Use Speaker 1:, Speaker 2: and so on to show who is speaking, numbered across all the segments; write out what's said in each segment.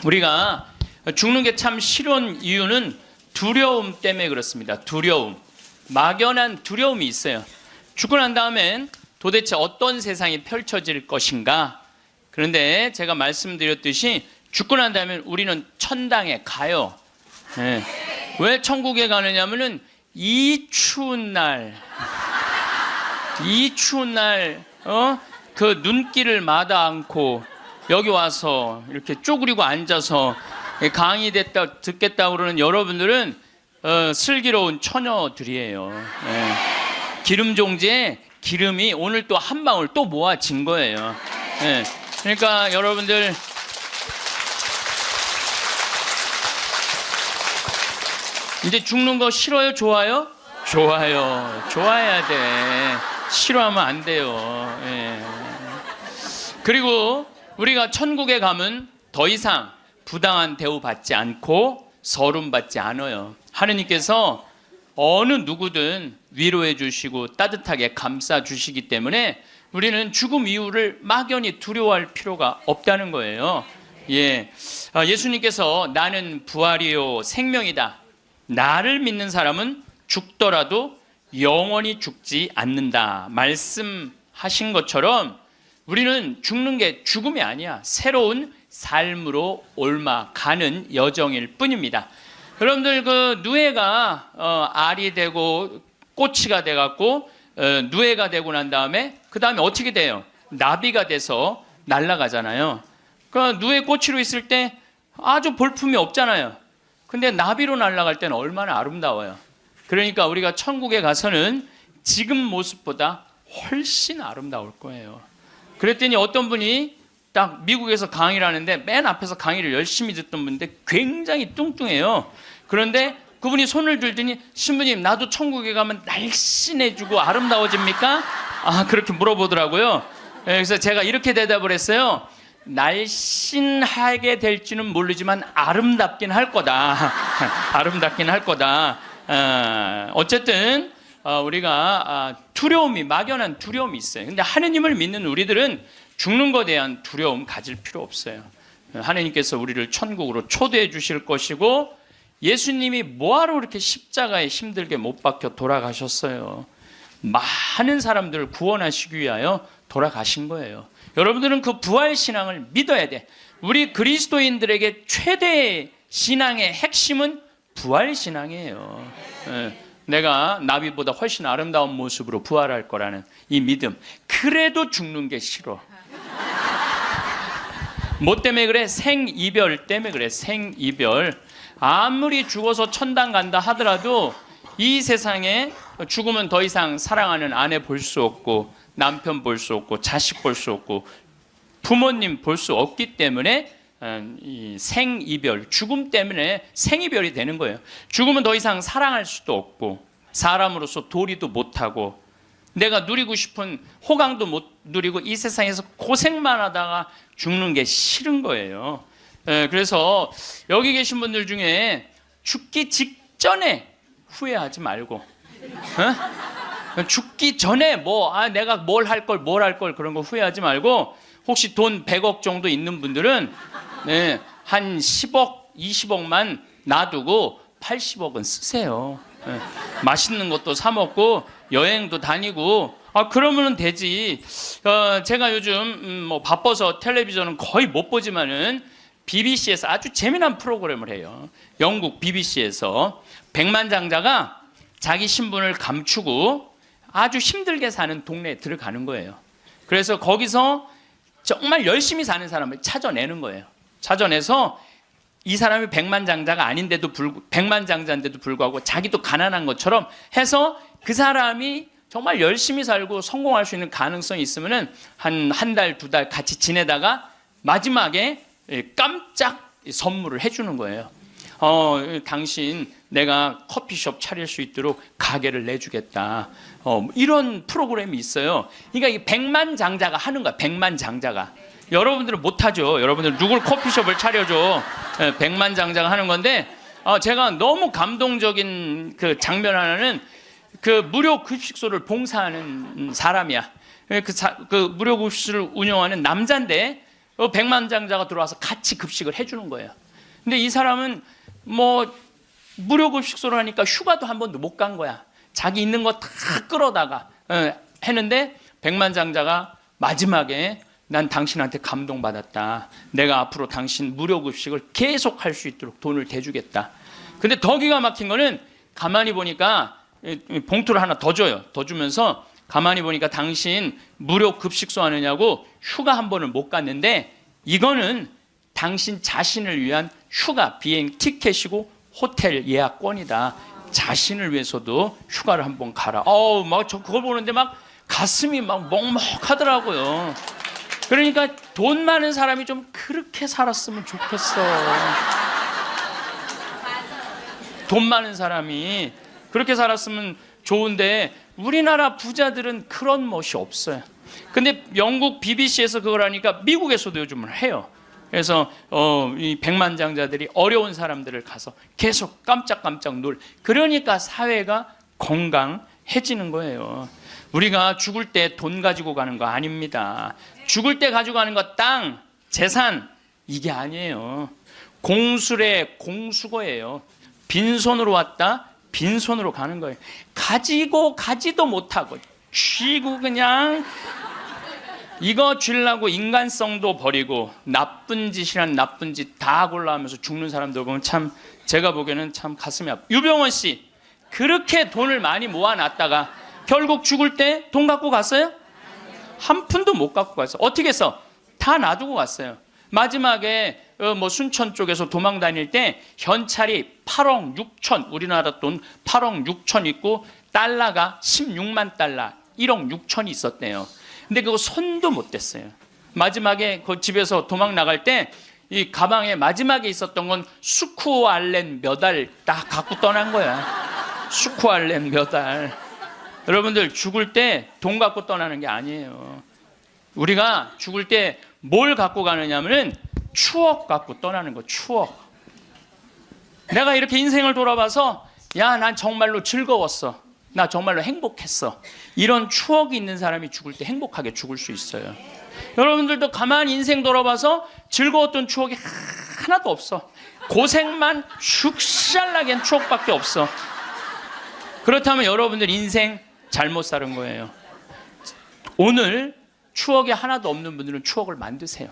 Speaker 1: 우리가 죽는 게 참 싫은 이유는 두려움 때문에 그렇습니다. 두려움, 막연한 두려움이 있어요. 죽고 난 다음엔 도대체 어떤 세상이 펼쳐질 것인가. 그런데 제가 말씀드렸듯이 죽고 난 다음에 우리는 천당에 가요. 네. 왜 천국에 가느냐면은 이 추운 날 그 눈길을 마다 않고 여기 와서 이렇게 쪼그리고 앉아서 강의 듣겠다 그러는 여러분들은 슬기로운 처녀들이에요. 네. 기름 종지에 기름이 오늘 또 한 방울 또 모아진 거예요. 네. 그러니까 여러분들 이제 죽는 거 싫어요? 좋아요? 좋아요. 좋아야 돼. 싫어하면 안 돼요. 예. 그리고 우리가 천국에 가면 더 이상 부당한 대우 받지 않고 서름 받지 않아요. 하느님께서 어느 누구든 위로해 주시고 따뜻하게 감싸 주시기 때문에 우리는 죽음 이후를 막연히 두려워할 필요가 없다는 거예요. 예. 예수님께서 나는 부활이요 생명이다. 나를 믿는 사람은 죽더라도 영원히 죽지 않는다 말씀하신 것처럼 우리는 죽는 게 죽음이 아니야. 새로운 삶으로 옮아가는 여정일 뿐입니다. 여러분들 그 누에가 알이 되고 꼬치가 돼갖고 누에가 되고 난 다음에 그 다음에 어떻게 돼요? 나비가 돼서 날아가잖아요. 그 누에 꼬치로 있을 때 아주 볼품이 없잖아요. 근데 나비로 날아갈 때는 얼마나 아름다워요. 그러니까 우리가 천국에 가서는 지금 모습보다 훨씬 아름다울 거예요. 그랬더니 어떤 분이 딱 미국에서 강의를 하는데 맨 앞에서 강의를 열심히 듣던 분인데 굉장히 뚱뚱해요. 그런데 그분이 손을 들더니 신부님 나도 천국에 가면 날씬해지고 아름다워집니까? 그렇게 물어보더라고요. 그래서 제가 이렇게 대답을 했어요. 날씬하게 될지는 모르지만 아름답긴 할 거다. 아름답긴 할 거다. 어쨌든 우리가 두려움이 막연한 두려움이 있어요. 근데 하느님을 믿는 우리들은 죽는 것에 대한 두려움 가질 필요 없어요. 하느님께서 우리를 천국으로 초대해 주실 것이고 예수님이 뭐하러 이렇게 십자가에 힘들게 못 박혀 돌아가셨어요. 많은 사람들을 구원하시기 위하여 돌아가신 거예요. 여러분들은 그 부활신앙을 믿어야 돼. 우리 그리스도인들에게 최대의 신앙의 핵심은 부활신앙이에요. 내가 나비보다 훨씬 아름다운 모습으로 부활할 거라는 이 믿음. 그래도 죽는 게 싫어. 뭐 때문에 그래? 생이별 때문에 그래. 생이별. 아무리 죽어서 천당 간다 하더라도 이 세상에 죽으면 더 이상 사랑하는 아내 볼 수 없고 남편 볼 수 없고 자식 볼 수 없고 부모님 볼 수 없기 때문에 이 생이별, 죽음 때문에 생이별이 되는 거예요. 죽으면 더 이상 사랑할 수도 없고 사람으로서 도리도 못하고 내가 누리고 싶은 호강도 못 누리고 이 세상에서 고생만 하다가 죽는 게 싫은 거예요. 그래서 여기 계신 분들 중에 죽기 직전에 후회하지 말고 죽기 전에 내가 뭘 할 걸 그런 거 후회하지 말고 혹시 돈 100억 정도 있는 분들은 한 10억, 20억만 놔두고 80억은 쓰세요. 맛있는 것도 사 먹고 여행도 다니고 그러면 되지. 제가 요즘 바빠서 텔레비전은 거의 못 보지만은 BBC에서 아주 재미난 프로그램을 해요. 영국 BBC에서 백만장자가 자기 신분을 감추고 아주 힘들게 사는 동네에 들어가는 거예요. 그래서 거기서 정말 열심히 사는 사람을 찾아내는 거예요. 찾아내서 이 사람이 백만장자인데도 불구하고 자기도 가난한 것처럼 해서 그 사람이 정말 열심히 살고 성공할 수 있는 가능성이 있으면은 한 달, 2달 같이 지내다가 마지막에 깜짝 선물을 해주는 거예요. 당신 내가 커피숍 차릴 수 있도록 가게를 내주겠다. 이런 프로그램이 있어요. 그러니까 이 백만장자가 하는 거야. 백만장자가. 여러분들은 못하죠. 여러분들 누굴 커피숍을 차려줘. 백만장자가 하는 건데 제가 너무 감동적인 그 장면 하나는 그 무료 급식소를 봉사하는 사람이야. 그 무료 급식소를 운영하는 남자인데 백만장자가 들어와서 같이 급식을 해주는 거예요. 근데 이 사람은 뭐 무료 급식소를 하니까 휴가도 한 번도 못 간 거야. 자기 있는 거 다 끌어다가 했는데 백만장자가 마지막에 난 당신한테 감동받았다. 내가 앞으로 당신 무료 급식을 계속 할 수 있도록 돈을 대주겠다. 근데 더 기가 막힌 거는 가만히 보니까 봉투를 하나 더 줘요. 더 주면서 가만히 보니까 당신 무료 급식소 하느냐고 휴가 한 번을 못 갔는데 이거는 당신 자신을 위한 휴가 비행 티켓이고 호텔 예약권이다. 자신을 위해서도 휴가를 한번 가라. 막 저 그걸 보는데 막 가슴이 막 먹먹하더라고요. 그러니까 돈 많은 사람이 좀 그렇게 살았으면 좋겠어. 돈 많은 사람이 그렇게 살았으면 좋은데 우리나라 부자들은 그런 멋이 없어요. 근데 영국 BBC에서 그걸 하니까 미국에서도 요즘은 해요. 그래서 이 백만장자들이 어려운 사람들을 가서 계속 깜짝깜짝 그러니까 사회가 건강해지는 거예요. 우리가 죽을 때 돈 가지고 가는 거 아닙니다. 죽을 때 가지고 가는 거 땅, 재산 이게 아니에요. 공술의 공수거예요. 빈손으로 왔다 빈손으로 가는 거예요. 가지고 가지도 못하고 쥐고 그냥 이거 주려고 인간성도 버리고 나쁜 짓이란 나쁜 짓 다 골라하면서 죽는 사람들 보면 참 제가 보기에는 참 가슴이 아파요. 유병원 씨 그렇게 돈을 많이 모아놨다가 결국 죽을 때 돈 갖고 갔어요? 한 푼도 못 갖고 갔어요. 어떻게 했어? 다 놔두고 갔어요. 마지막에 뭐 순천 쪽에서 도망 다닐 때 현찰이 8억 6천 우리나라 돈 8억 6천 있고 달러가 16만 달러 1억 6천이 있었대요. 근데 그거 손도 못 댔어요. 마지막에 그 집에서 도망 나갈 때 이 가방에 마지막에 있었던 건 수쿠알렌 몇 알 딱 갖고 떠난 거야. 수쿠알렌 몇 알. 여러분들 죽을 때 돈 갖고 떠나는 게 아니에요. 우리가 죽을 때 뭘 갖고 가느냐면은 추억 갖고 떠나는 거. 추억. 내가 이렇게 인생을 돌아봐서 야, 난 정말로 즐거웠어. 나 정말로 행복했어. 이런 추억이 있는 사람이 죽을 때 행복하게 죽을 수 있어요. 여러분들도 가만히 인생 돌아봐서 즐거웠던 추억이 하나도 없어. 고생만 슉샬나게 한 추억밖에 없어. 그렇다면 여러분들 인생 잘못 사는 거예요. 오늘 추억이 하나도 없는 분들은 추억을 만드세요.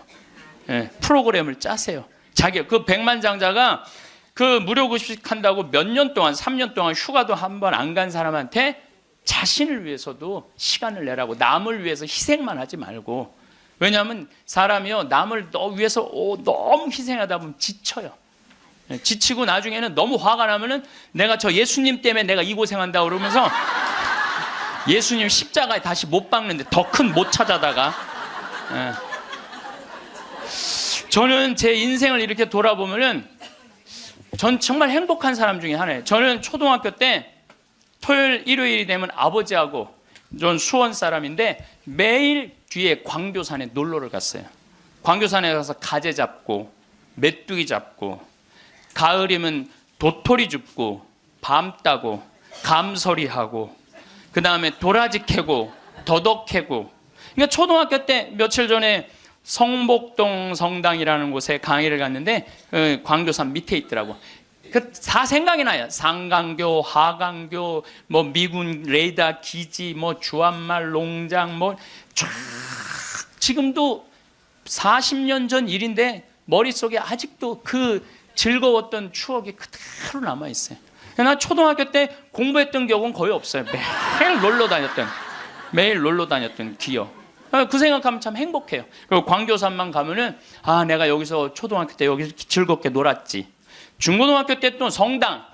Speaker 1: 프로그램을 짜세요. 자기 그 백만장자가 그 무료 급식 한다고 몇 년 동안 3년 동안 휴가도 한 번 안 간 사람한테 자신을 위해서도 시간을 내라고 남을 위해서 희생만 하지 말고 왜냐하면 사람이요 남을 위해서 너무 희생하다 보면 지쳐요. 지치고 나중에는 너무 화가 나면은 내가 저 예수님 때문에 내가 이 고생한다 그러면서 예수님 십자가에 다시 못 박는데 더 큰 못 찾아다가 저는 제 인생을 이렇게 돌아보면은 전 정말 행복한 사람 중에 하나예요. 저는 초등학교 때 토요일 일요일이 되면 아버지하고 전 수원 사람인데 매일 뒤에 광교산에 놀러를 갔어요. 광교산에 가서 가재 잡고 메뚜기 잡고 가을이면 도토리 줍고 밤 따고 감서리하고 그 다음에 도라지 캐고 더덕 캐고 그러니까 초등학교 때 며칠 전에 성복동 성당이라는 곳에 강의를 갔는데 광교산 밑에 있더라고. 다 생각이 나요. 상강교, 하강교, 뭐 미군 레이더 기지, 뭐 주한말 농장, 뭐 쫙 지금도 40년 전 일인데 머릿속에 아직도 그 즐거웠던 추억이 그대로 남아 있어요. 나 초등학교 때 공부했던 기억은 거의 없어요. 매일 놀러 다녔던 기억. 그 생각하면 참 행복해요. 그리고 광교산만 가면은 아 내가 여기서 초등학교 때 여기서 즐겁게 놀았지. 중고등학교 때 또 성당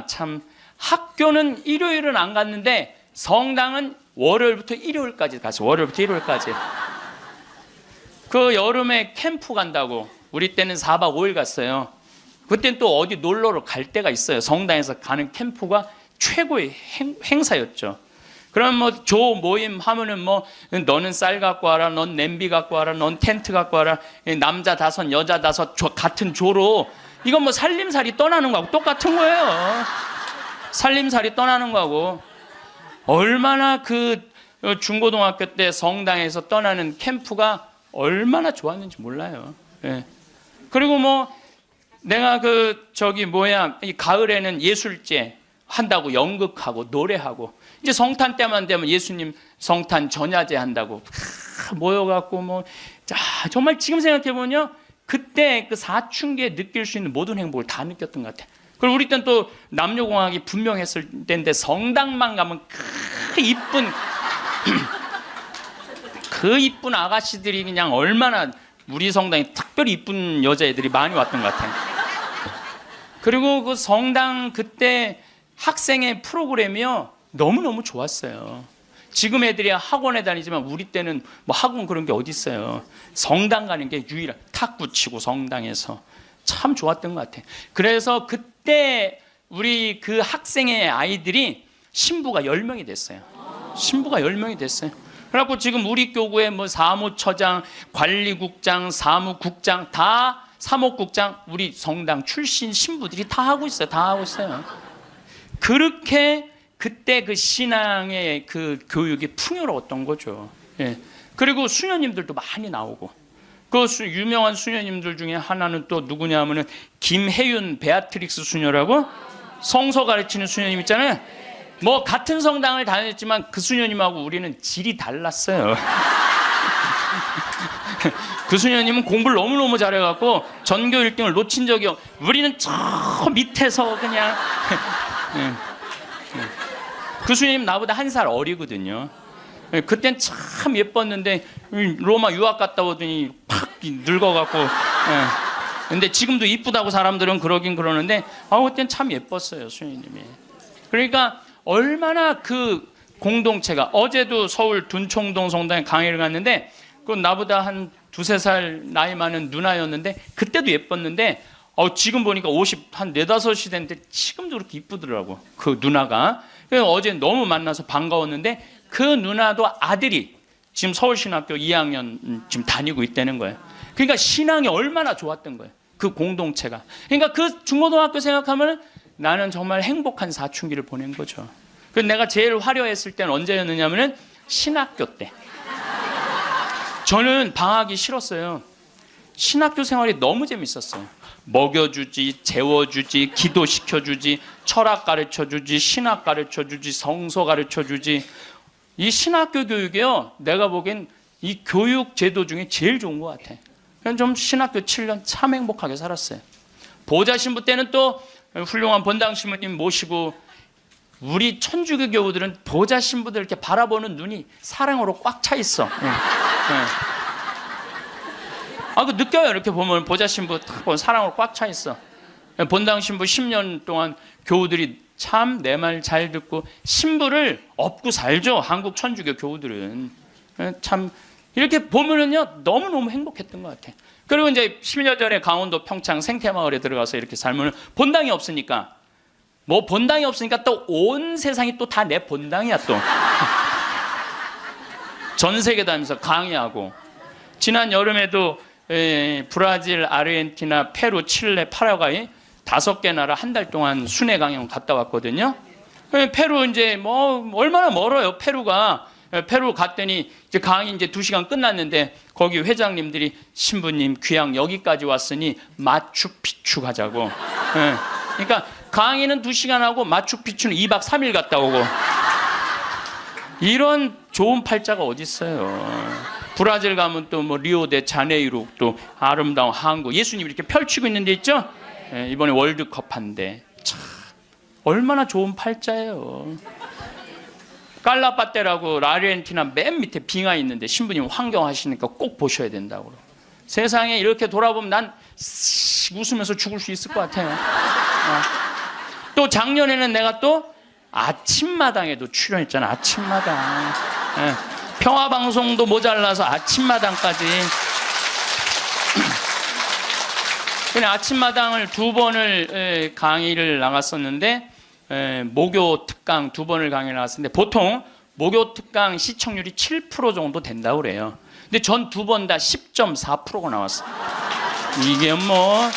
Speaker 1: 참 학교는 일요일은 안 갔는데 성당은 월요일부터 일요일까지 갔어요. 월요일부터 일요일까지. 그 여름에 캠프 간다고 우리 때는 4박 5일 갔어요. 그때는 또 어디 놀러를 갈 때가 있어요. 성당에서 가는 캠프가 최고의 행사였죠. 그럼 뭐 조 모임 하면은 뭐 너는 쌀 갖고 와라, 넌 냄비 갖고 와라, 넌 텐트 갖고 와라, 남자 5, 여자 5 같은 조로 이건 뭐 살림살이 떠나는 거하고 똑같은 거예요. 살림살이 떠나는 거하고 얼마나 그 중고등학교 때 성당에서 떠나는 캠프가 얼마나 좋았는지 몰라요. 예. 그리고 뭐 내가 이 가을에는 예술제 한다고 연극하고 노래하고, 이제 성탄 때만 되면 예수님 성탄 전야제 한다고 모여갖고 뭐, 자, 정말 지금 생각해보면요, 그때 그 사춘기에 느낄 수 있는 모든 행복을 다 느꼈던 것 같아요. 그리고 우리 때는 또 남녀공학이 분명했을 때인데, 성당만 가면 그 이쁜 그 이쁜 아가씨들이 그냥 얼마나, 우리 성당에 특별히 이쁜 여자애들이 많이 왔던 것 같아요. 그리고 그 성당 그때 학생의 프로그램이요, 너무너무 좋았어요. 지금 애들이 학원에 다니지만 우리 때는 뭐 학원 그런 게 어디 있어요. 성당 가는 게 유일한, 탁구 치고 성당에서 참 좋았던 것 같아요. 그래서 그때 우리 그 학생의 아이들이 신부가 10명이 됐어요. 신부가 10명이 됐어요. 그래갖고 지금 우리 교구에 뭐 사무처장, 관리국장, 사무국장, 다 사목국장, 우리 성당 출신 신부들이 다 하고 있어요. 다 하고 있어요. 그렇게 그때 그 신앙의 그 교육이 풍요로웠던 거죠. 예. 그리고 수녀님들도 많이 나오고, 그 유명한 수녀님들 중에 하나는 또 누구냐면은 김혜윤 베아트릭스 수녀라고, 성서 가르치는 수녀님 있잖아요. 뭐 같은 성당을 다녔지만 그 수녀님하고 우리는 질이 달랐어요. 그 수녀님은 공부를 너무너무 잘해갖고 전교 1등을 놓친 적이 우리는 저 밑에서 그냥 그 수녀님 나보다 1살 어리거든요. 그땐 참 예뻤는데 로마 유학 갔다 오더니 팍 늙어갖고, 근데 지금도 이쁘다고 사람들은 그러긴 그러는데, 그땐 참 예뻤어요, 수녀님이. 그러니까 얼마나 그 공동체가, 어제도 서울 둔총동 성당에 강의를 갔는데, 그 나보다 한 2-3살 나이 많은 누나였는데, 그때도 예뻤는데, 지금 보니까 50, 한 4-5이 됐는데 지금도 그렇게 이쁘더라고, 그 누나가. 그래서 어제 너무 만나서 반가웠는데, 그 누나도 아들이 지금 서울신학교 2학년 지금 다니고 있다는 거예요. 그러니까 신앙이 얼마나 좋았던 거예요, 그 공동체가. 그러니까 그 중고등학교 생각하면 나는 정말 행복한 사춘기를 보낸 거죠. 그래서 내가 제일 화려했을 때는 언제였느냐면은 신학교 때. 저는 방학이 싫었어요. 신학교 생활이 너무 재밌었어요. 먹여주지, 재워주지, 기도시켜주지, 철학 가르쳐주지, 신학 가르쳐주지, 성서 가르쳐주지. 이 신학교 교육이요, 내가 보기엔 이 교육 제도 중에 제일 좋은 것 같아. 그냥 좀 신학교 7년 참 행복하게 살았어요. 보좌 신부 때는 또 훌륭한 본당 신부님 모시고, 우리 천주교 교우들은 보좌 신부들 이렇게 바라보는 눈이 사랑으로 꽉 차 있어. 그 느껴요. 이렇게 보면 보좌 신부 딱 보면 사랑으로 꽉 차 있어. 본당 신부 10년 동안 교우들이 참 내 말 잘 듣고, 신부를 업고 살죠, 한국 천주교 교우들은. 참 이렇게 보면은요, 너무너무 행복했던 것 같아. 그리고 이제 10년 전에 강원도 평창 생태마을에 들어가서 이렇게 살면 본당이 없으니까, 뭐 본당이 없으니까 또 온 세상이 또 다 내 본당이야 또. 전 세계 다니면서 강의하고, 지난 여름에도 브라질, 아르헨티나, 페루, 칠레, 파라과이 5개 나라 한 달 동안 순회 강연 갔다 왔거든요. 페루 이제 뭐 얼마나 멀어요, 페루가. 페루 갔더니 이제 강의 이제 2시간 끝났는데, 거기 회장님들이 신부님 귀양 여기까지 왔으니 마추픽추 가자고. 그러니까 강의는 2시간 하고 마추픽추는 2박 3일 갔다 오고. 이런 좋은 팔자가 어디 있어요. 브라질 가면 또 뭐 리오데 자네이루, 또 아름다운 항구, 예수님이 이렇게 펼치고 있는 데 있죠. 이번에 월드컵 한데 참 얼마나 좋은 팔자예요. 깔라파테라고 아르헨티나 맨 밑에 빙하 있는데, 신부님 환경하시니까 꼭 보셔야 된다고. 세상에 이렇게 돌아보면 난 웃으면서 죽을 수 있을 것 같아요. 또 작년에는 내가 또 아침마당에도 출연했잖아. 아침마당. 평화방송도 모자라서 아침마당까지. 그냥 아침마당을 2번을 강의를 나갔었는데, 목요 특강 2번을 강의를 나갔었는데, 보통 목요 특강 시청률이 7% 정도 된다고 그래요. 근데 전 2번 다 10.4%가 나왔어요. 이게 뭐,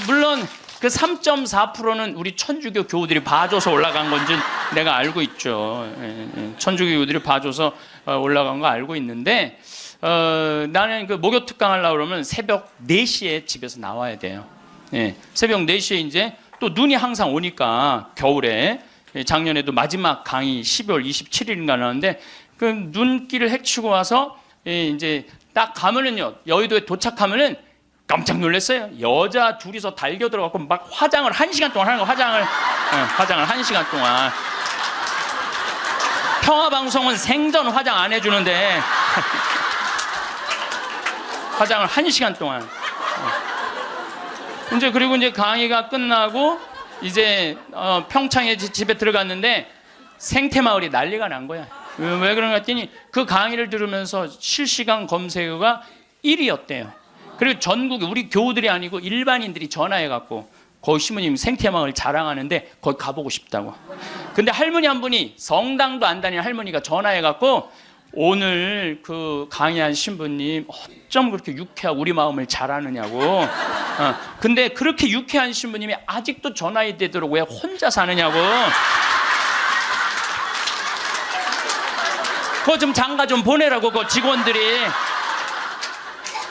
Speaker 1: 물론 그 3.4%는 우리 천주교 교우들이 봐줘서 올라간 건지 내가 알고 있죠. 천주교 교우들이 봐줘서 올라간 거 알고 있는데, 나는 그 목요 특강 하려고 그러면 새벽 4시에 집에서 나와야 돼요. 새벽 4시에 이제 또 눈이 항상 오니까 겨울에, 작년에도 마지막 강의 12월 27일인가 나왔는데, 그 눈길을 헤치고 와서 이제 딱 가면은요, 여의도에 도착하면은 깜짝 놀랐어요. 여자 둘이서 달겨 들어가고 막 화장을 1시간 동안 하는 거, 화장을 1시간 동안. 평화방송은 생전 화장 안 해주는데 화장을 1시간 동안. 이제 그리고 이제 강의가 끝나고 이제 평창에 집에 들어갔는데 생태마을이 난리가 난 거야. 왜 그런가 했더니 그 강의를 들으면서 실시간 검색어가 1위였대요. 그리고 전국에 우리 교우들이 아니고 일반인들이 전화해갖고 거기 신부님 생태마을 자랑하는데 거기 가보고 싶다고. 근데 할머니 한 분이, 성당도 안 다니는 할머니가 전화해갖고 오늘 그 강의한 신부님 어쩜 그렇게 유쾌하고 우리 마음을 잘 아느냐고. 근데 그렇게 유쾌한 신부님이 아직도 전화해 되도록 왜 혼자 사느냐고. 그거 좀 장가 좀 보내라고, 그 직원들이.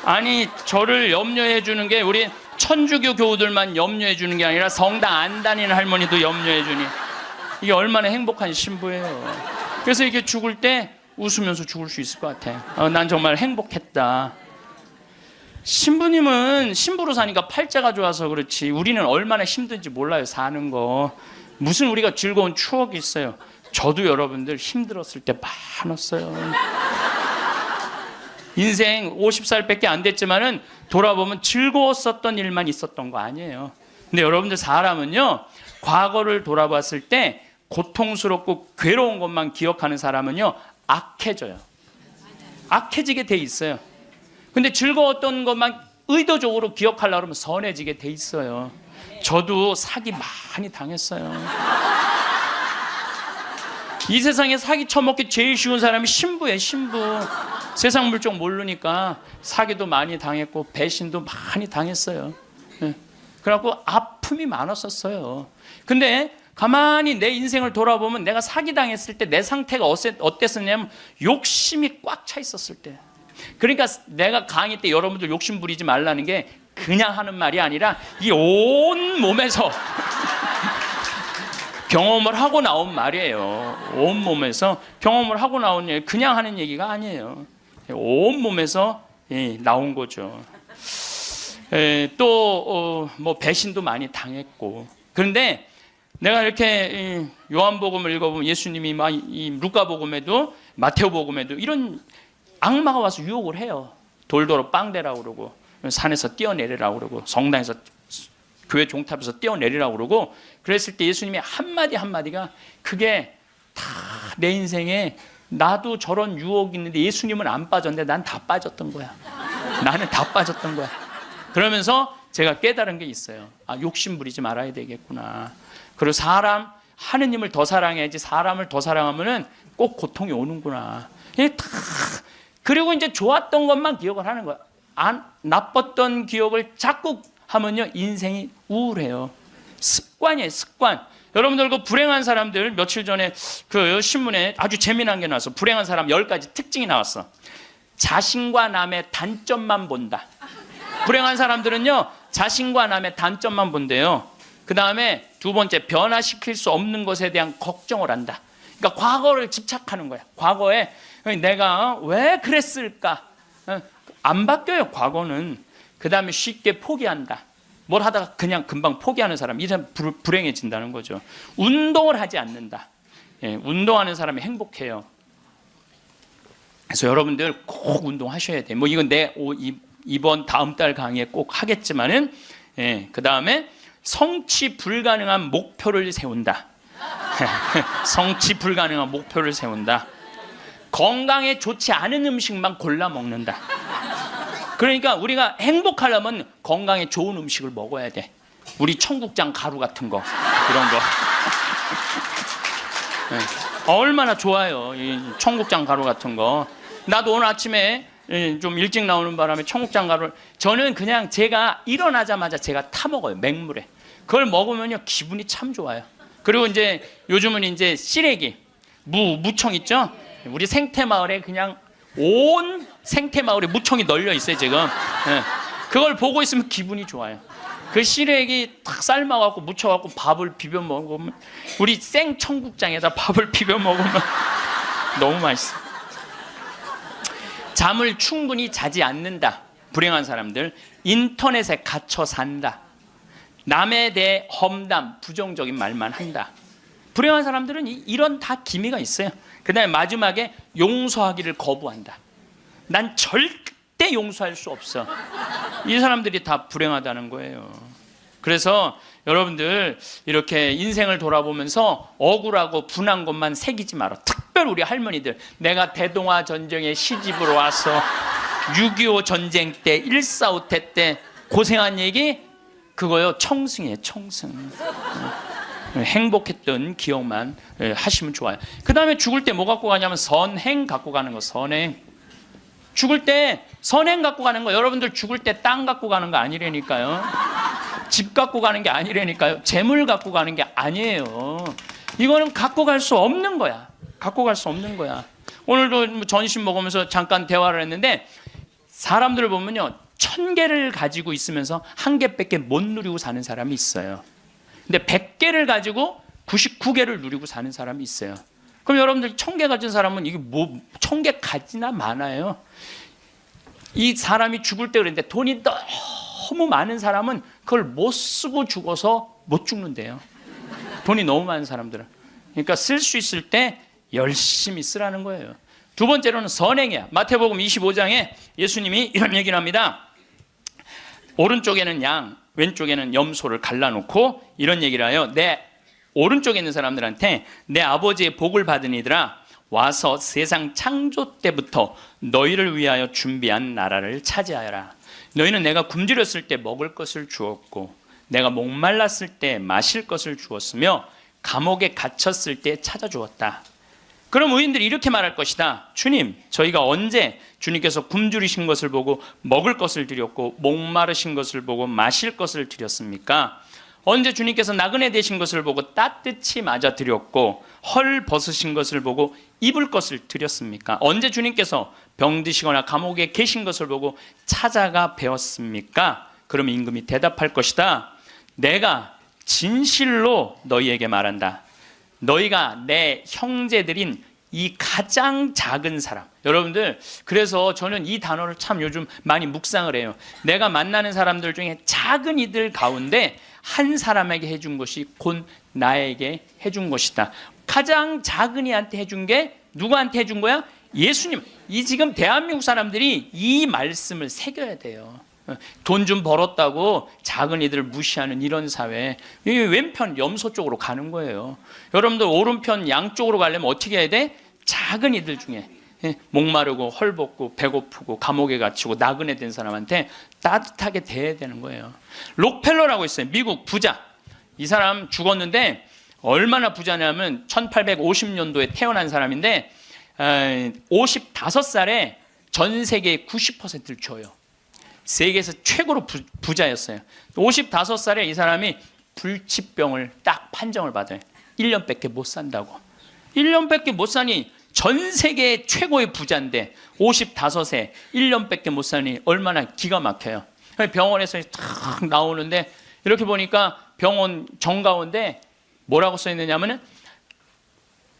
Speaker 1: 아니, 저를 염려해 주는 게 우리 천주교 교우들만 염려해 주는 게 아니라 성당 안 다니는 할머니도 염려해 주니 이게 얼마나 행복한 신부예요. 그래서 이렇게 죽을 때 웃으면서 죽을 수 있을 것 같아. 난 정말 행복했다. 신부님은 신부로 사니까 팔자가 좋아서 그렇지 우리는 얼마나 힘든지 몰라요. 사는 거 무슨 우리가 즐거운 추억이 있어요. 저도 여러분들 힘들었을 때 많았어요. 인생 50살밖에 안 됐지만은 돌아보면 즐거웠었던 일만 있었던 거 아니에요. 근데 여러분들 사람은요, 과거를 돌아봤을 때 고통스럽고 괴로운 것만 기억하는 사람은요, 악해져요. 악해지게 돼 있어요. 근데 즐거웠던 것만 의도적으로 기억하려고 하면 선해지게 돼 있어요. 저도 사기 많이 당했어요. 이 세상에 사기 쳐먹기 제일 쉬운 사람이 신부예요. 신부. 세상 물정 모르니까 사기도 많이 당했고 배신도 많이 당했어요. 그래갖고 아픔이 많았었어요. 근데 가만히 내 인생을 돌아보면 내가 사기당했을 때 내 상태가 어땠었냐면 욕심이 꽉 차 있었을 때. 그러니까 내가 강의 때 여러분들 욕심 부리지 말라는 게 그냥 하는 말이 아니라 이 온 몸에서 경험을 하고 나온 말이에요. 온 몸에서 경험을 하고 나온 얘기, 그냥 하는 얘기가 아니에요. 온 몸에서 나온 거죠. 또 뭐 배신도 많이 당했고. 그런데 내가 이렇게 요한복음을 읽어보면 예수님이 이 루카복음에도 마테오복음에도 이런 악마가 와서 유혹을 해요. 돌도로 빵대라고 그러고 산에서 뛰어내리라고 그러고 성당에서 교회 종탑에서 뛰어내리라고 그러고 그랬을 때 예수님이 한마디 한마디가 그게 다 내 인생에 나도 저런 유혹이 있는데 예수님은 안 빠졌는데 난 다 빠졌던 거야. 나는 다 빠졌던 거야. 그러면서 제가 깨달은 게 있어요. 아, 욕심 부리지 말아야 되겠구나. 그리고 하느님을 더 사랑해야지 사람을 더 사랑하면은 꼭 고통이 오는구나. 그리고 이제 좋았던 것만 기억을 하는 거야. 나빴던 기억을 자꾸 하면요 인생이 우울해요. 습관이에요, 습관. 여러분들 그 불행한 사람들 며칠 전에 그 신문에 아주 재미난 게 나왔어. 불행한 사람 10가지 특징이 나왔어. 자신과 남의 단점만 본다. 불행한 사람들은요 자신과 남의 단점만 본대요. 그 다음에 두 번째, 변화시킬 수 없는 것에 대한 걱정을 한다. 그러니까 과거를 집착하는 거야. 과거에 내가 왜 그랬을까? 안 바뀌어요, 과거는. 그 다음에 쉽게 포기한다. 뭘 하다가 그냥 금방 포기하는 사람, 이 사람 불행해진다는 거죠. 운동을 하지 않는다. 운동하는 사람이 행복해요. 그래서 여러분들 꼭 운동하셔야 돼요. 뭐 이건 이번 다음 달 강의에 꼭 하겠지만은, 그 다음에 성취 불가능한 목표를 세운다. 성취 불가능한 목표를 세운다. 건강에 좋지 않은 음식만 골라 먹는다. 그러니까 우리가 행복하려면 건강에 좋은 음식을 먹어야 돼. 우리 청국장 가루 같은 거, 이런 거. 얼마나 좋아요, 이 청국장 가루 같은 거. 나도 오늘 아침에 좀 일찍 나오는 바람에 청국장 가루를 저는 그냥 제가 일어나자마자 제가 타 먹어요, 맹물에. 그걸 먹으면요 기분이 참 좋아요. 그리고 이제 요즘은 이제 시래기, 무청 있죠? 우리 생태마을에 그냥 온 생태마을에 무청이 널려 있어요 지금. 예. 그걸 보고 있으면 기분이 좋아요. 그 시래기 탁 삶아갖고 무쳐갖고 밥을 비벼 먹으면, 우리 생청국장에다 밥을 비벼 먹으면 너무 맛있어. 잠을 충분히 자지 않는다. 불행한 사람들. 인터넷에 갇혀 산다. 남에 대해 험담, 부정적인 말만 한다. 불행한 사람들은 이런 다 기미가 있어요. 그 다음에 마지막에 용서하기를 거부한다. 난 절대 용서할 수 없어. 이 사람들이 다 불행하다는 거예요. 그래서 여러분들 이렇게 인생을 돌아보면서 억울하고 분한 것만 새기지 마라. 특별히 우리 할머니들, 내가 대동아 전쟁에 시집으로 와서 6.25 전쟁 때 1.4.5태 때 고생한 얘기, 그거요 청승이에요. 청승. 행복했던 기억만 하시면 좋아요. 그 다음에 죽을 때 뭐 갖고 가냐면 선행 갖고 가는 거. 선행. 죽을 때 선행 갖고 가는 거. 여러분들 죽을 때 땅 갖고 가는 거 아니라니까요. 집 갖고 가는 게 아니라니까요. 재물 갖고 가는 게 아니에요. 이거는 갖고 갈 수 없는 거야. 갖고 갈 수 없는 거야. 오늘도 전심 먹으면서 잠깐 대화를 했는데, 사람들을 보면요 1000개를 가지고 있으면서 1개밖에 못 누리고 사는 사람이 있어요. 근데 100개를 가지고 99개를 누리고 사는 사람이 있어요. 그럼 여러분들 1000개 가진 사람은 이게 뭐 1000개 가지나 많아요. 이 사람이 죽을 때 그랬는데, 돈이 너무 많은 사람은 그걸 못 쓰고 죽어서 못 죽는데요. 돈이 너무 많은 사람들은. 그러니까 쓸 수 있을 때 열심히 쓰라는 거예요. 두 번째로는 선행이야. 마태복음 25장에 예수님이 이런 얘기를 합니다. 오른쪽에는 양, 왼쪽에는 염소를 갈라놓고 이런 얘기를 해요. 내 오른쪽에 있는 사람들한테 내 아버지의 복을 받은 이들아, 와서 세상 창조 때부터 너희를 위하여 준비한 나라를 차지하여라. 너희는 내가 굶주렸을 때 먹을 것을 주었고, 내가 목말랐을 때 마실 것을 주었으며, 감옥에 갇혔을 때 찾아주었다. 그럼 의인들이 이렇게 말할 것이다. 주님, 저희가 언제 주님께서 굶주리신 것을 보고 먹을 것을 드렸고, 목마르신 것을 보고 마실 것을 드렸습니까? 언제 주님께서 나그네 되신 것을 보고 따뜻히 맞아 드렸고, 헐 벗으신 것을 보고 입을 것을 드렸습니까? 언제 주님께서 병드시거나 감옥에 계신 것을 보고 찾아가 배웠습니까? 그럼 임금이 대답할 것이다. 내가 진실로 너희에게 말한다. 너희가 내 형제들인 이 가장 작은 사람. 여러분들, 그래서 저는 이 단어를 참 요즘 많이 묵상을 해요. 내가 만나는 사람들 중에 작은 이들 가운데 한 사람에게 해준 것이 곧 나에게 해준 것이다. 가장 작은 이한테 해준 게 누구한테 해준 거야? 예수님. 이 지금 대한민국 사람들이 이 말씀을 새겨야 돼요. 돈 좀 벌었다고 작은 이들을 무시하는 이런 사회, 이 왼편 염소 쪽으로 가는 거예요. 여러분들 오른편 양쪽으로 가려면 어떻게 해야 돼? 작은 이들 중에 목마르고 헐벗고 배고프고 감옥에 갇히고 나그네 된 사람한테 따뜻하게 대해야 되는 거예요. 록펠러라고 있어요. 미국 부자. 이 사람 죽었는데 얼마나 부자냐면 1850년도에 태어난 사람인데 55살에 전 세계의 90%를 줘요. 세계에서 최고로 부자였어요. 55살에 이 사람이 불치병을 딱 판정을 받아요. 1년밖에 못 산다고. 1년밖에 못 사니 전 세계 최고의 부자인데 55세 1년밖에 못 사니 얼마나 기가 막혀요. 병원에서 탁 나오는데 이렇게 보니까 병원 정가운데 뭐라고 써 있느냐면은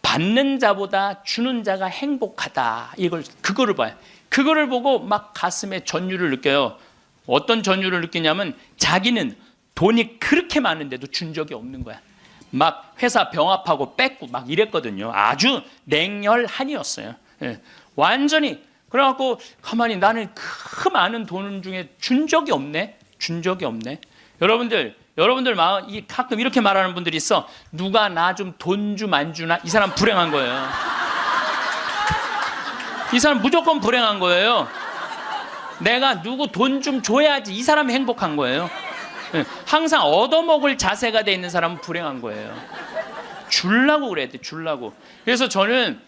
Speaker 1: 받는 자보다 주는 자가 행복하다. 그거를 봐요. 그거를 보고 막 가슴에 전율을 느껴요. 어떤 전율을 느끼냐면 자기는 돈이 그렇게 많은데도 준 적이 없는 거야. 막 회사 병합하고 뺏고 막 이랬거든요. 아주 냉혈한이었어요. 예. 완전히. 그래갖고 가만히 나는 그 많은 돈 중에 준 적이 없네. 준 적이 없네. 여러분들 마음 가끔 이렇게 말하는 분들이 있어. 누가 나 좀 돈 좀 안 주나? 이 사람 불행한 거예요. 이 사람 무조건 불행한 거예요. 내가 누구 돈 좀 줘야지 이 사람이 행복한 거예요. 항상 얻어먹을 자세가 돼 있는 사람은 불행한 거예요. 주려고 그래야 돼. 주려고. 그래서 저는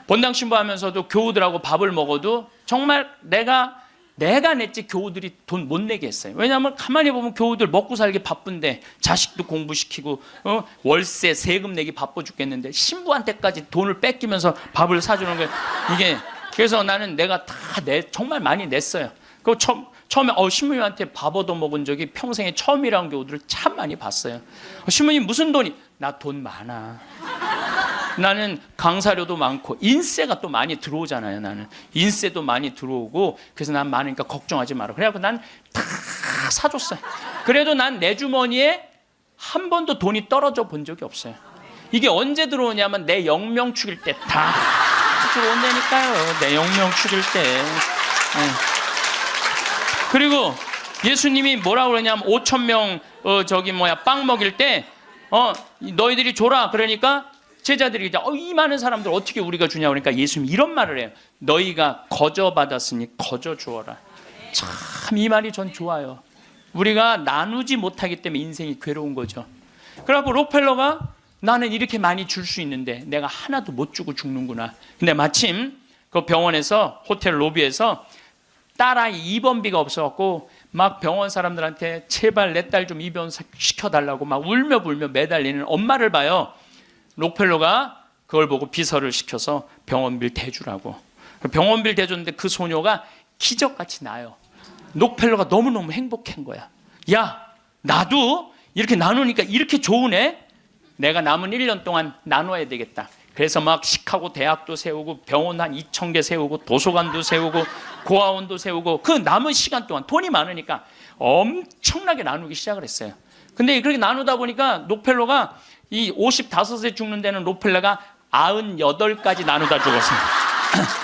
Speaker 1: 본당 신부하면서도 교우들하고 밥을 먹어도 정말 내가 내가 냈지 교우들이 돈 못 내게 했어요. 왜냐하면 가만히 보면 교우들 먹고 살기 바쁜데 자식도 공부시키고 월세 세금 내기 바빠 죽겠는데 신부한테까지 돈을 뺏기면서 밥을 사주는 거예요. 이게 그래서 나는 내가 다 정말 많이 냈어요. 그 처음에 신부님한테 밥 얻어 먹은 적이 평생에 처음이라는 교우들을 참 많이 봤어요. 신부님 무슨 돈이? 나 돈 많아. 나는 강사료도 많고 인세가 또 많이 들어오잖아요. 나는 인세도 많이 들어오고 그래서 난 많으니까 걱정하지 마라. 그래갖고 난 다 사줬어요. 그래도 난 내 주머니에 한 번도 돈이 떨어져 본 적이 없어요. 이게 언제 들어오냐면 내 영명 축일 때 다 들어온다니까요. 내 영명 축일 때. 그리고 예수님이 뭐라고 그러냐면 5,000명 빵 먹일 때 너희들이 줘라. 그러니까 제자들이 이제 이 많은 사람들 어떻게 우리가 주냐 그러니까 예수님이 이런 말을 해요. 너희가 거저 받았으니 거저 주어라. 참 이 말이 전 좋아요. 우리가 나누지 못하기 때문에 인생이 괴로운 거죠. 그래갖고 록펠러가 나는 이렇게 많이 줄 수 있는데 내가 하나도 못 주고 죽는구나. 근데 마침 그 병원에서 호텔 로비에서 딸아이 입원비가 없어갖고 막 병원 사람들한테 제발 내 딸 좀 입원 시켜달라고 막 울며 불며 매달리는 엄마를 봐요. 록펠러가 그걸 보고 비서를 시켜서 병원비를 대주라고. 병원비를 대줬는데 그 소녀가 기적같이 나요. 록펠러가 너무너무 행복한 거야. 야, 나도 이렇게 나누니까 이렇게 좋으네. 내가 남은 1년 동안 나눠야 되겠다. 그래서 막 시카고 대학도 세우고 병원 한 2,000개 세우고 도서관도 세우고 고아원도 세우고 그 남은 시간 동안 돈이 많으니까 엄청나게 나누기 시작을 했어요. 근데 그렇게 나누다 보니까 록펠러가 이 55세 죽는 데는 록펠러가 98까지 나누다 죽었어요.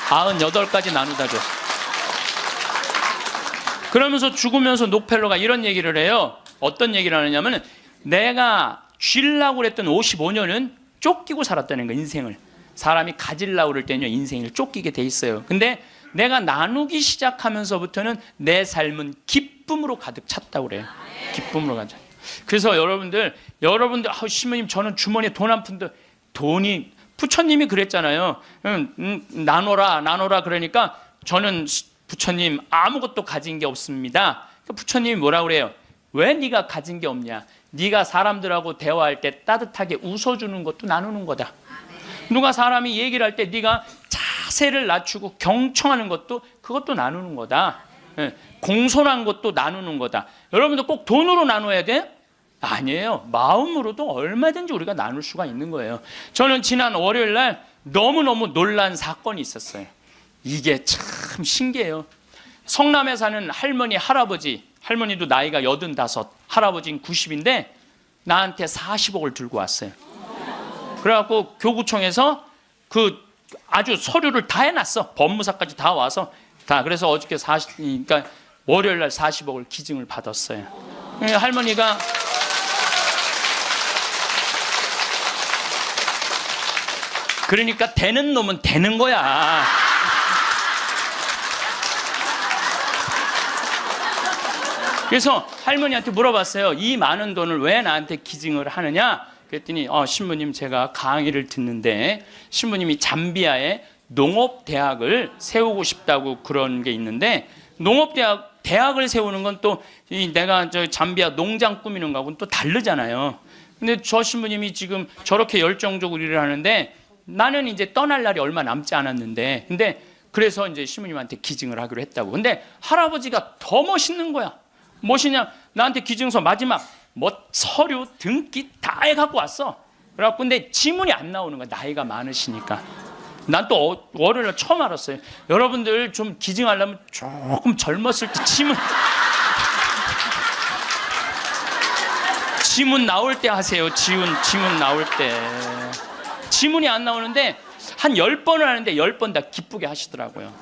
Speaker 1: 98까지 나누다 죽었어요. 그러면서 죽으면서 록펠러가 이런 얘기를 해요. 어떤 얘기를 하느냐면 내가 쥐려고 그랬던 55년은 쫓기고 살았다는 거예요. 인생을. 사람이 가지려고 그럴 때는요 인생을 쫓기게 돼 있어요. 근데 내가 나누기 시작하면서부터는 내 삶은 기쁨으로 가득 찼다고 그래요. 기쁨으로 가득. 그래서 여러분들 신부님 저는 주머니에 돈 한 푼도 돈이 부처님이 그랬잖아요. 나눠라 그러니까 저는 부처님 아무것도 가진 게 없습니다. 부처님이 뭐라고 그래요? 왜 네가 가진 게 없냐? 네가 사람들하고 대화할 때 따뜻하게 웃어주는 것도 나누는 거다. 누가 사람이 얘기를 할 때 네가 자세를 낮추고 경청하는 것도 그것도 나누는 거다. 공손한 것도 나누는 거다. 여러분들 꼭 돈으로 나눠야 돼? 아니에요. 마음으로도 얼마든지 우리가 나눌 수가 있는 거예요. 저는 지난 월요일 날 너무너무 놀란 사건이 있었어요. 이게 참 신기해요. 성남에 사는 할머니, 할머니도 나이가 85, 할아버지는 90인데 나한테 40억을 들고 왔어요. 그래갖고 교구청에서 그 아주 서류를 다 해놨어. 법무사까지 다 와서 다. 그래서 어저께 그러니까 월요일 날 40억을 기증을 받았어요. 할머니가 그러니까 되는 놈은 되는 거야. 그래서 할머니한테 물어봤어요. 이 많은 돈을 왜 나한테 기증을 하느냐? 그랬더니 신부님 제가 강의를 듣는데 신부님이 잠비아에 농업대학을 세우고 싶다고 그런 게 있는데 대학을 세우는 건 또 내가 잠비아 농장 꾸미는 거하고는 또 다르잖아요. 근데 저 신부님이 지금 저렇게 열정적으로 일을 하는데 나는 이제 떠날 날이 얼마 남지 않았는데 근데 그래서 이제 신부님한테 기증을 하기로 했다고. 근데 할아버지가 더 멋있는 거야. 무엇이냐? 나한테 기증서 마지막 서류 등기 다 해갖고 왔어. 그래갖고 근데 지문이 안 나오는 거야. 나이가 많으시니까. 난 또 월요일에 처음 알았어요. 여러분들 좀 기증하려면 조금 젊었을 때 지문 나올 때 하세요. 지문 나올 때. 지문이 안 나오는데 한 10번을 하는데 10번 다 기쁘게 하시더라고요.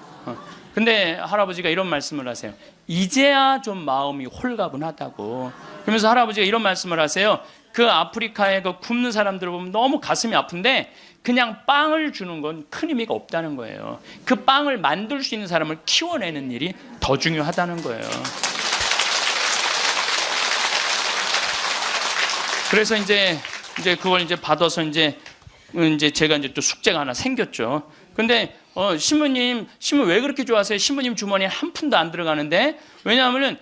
Speaker 1: 근데 할아버지가 이런 말씀을 하세요. 이제야 좀 마음이 홀가분하다고. 그러면서 할아버지가 이런 말씀을 하세요. 그 아프리카에 그 굶는 사람들을 보면 너무 가슴이 아픈데 그냥 빵을 주는 건 큰 의미가 없다는 거예요. 그 빵을 만들 수 있는 사람을 키워내는 일이 더 중요하다는 거예요. 그래서 이제 그걸 이제 받아서 이제 제가 이제 또 숙제가 하나 생겼죠. 근데 신부님 왜 그렇게 좋아하세요? 신부님 주머니에 한 푼도 안 들어가는데. 왜냐하면은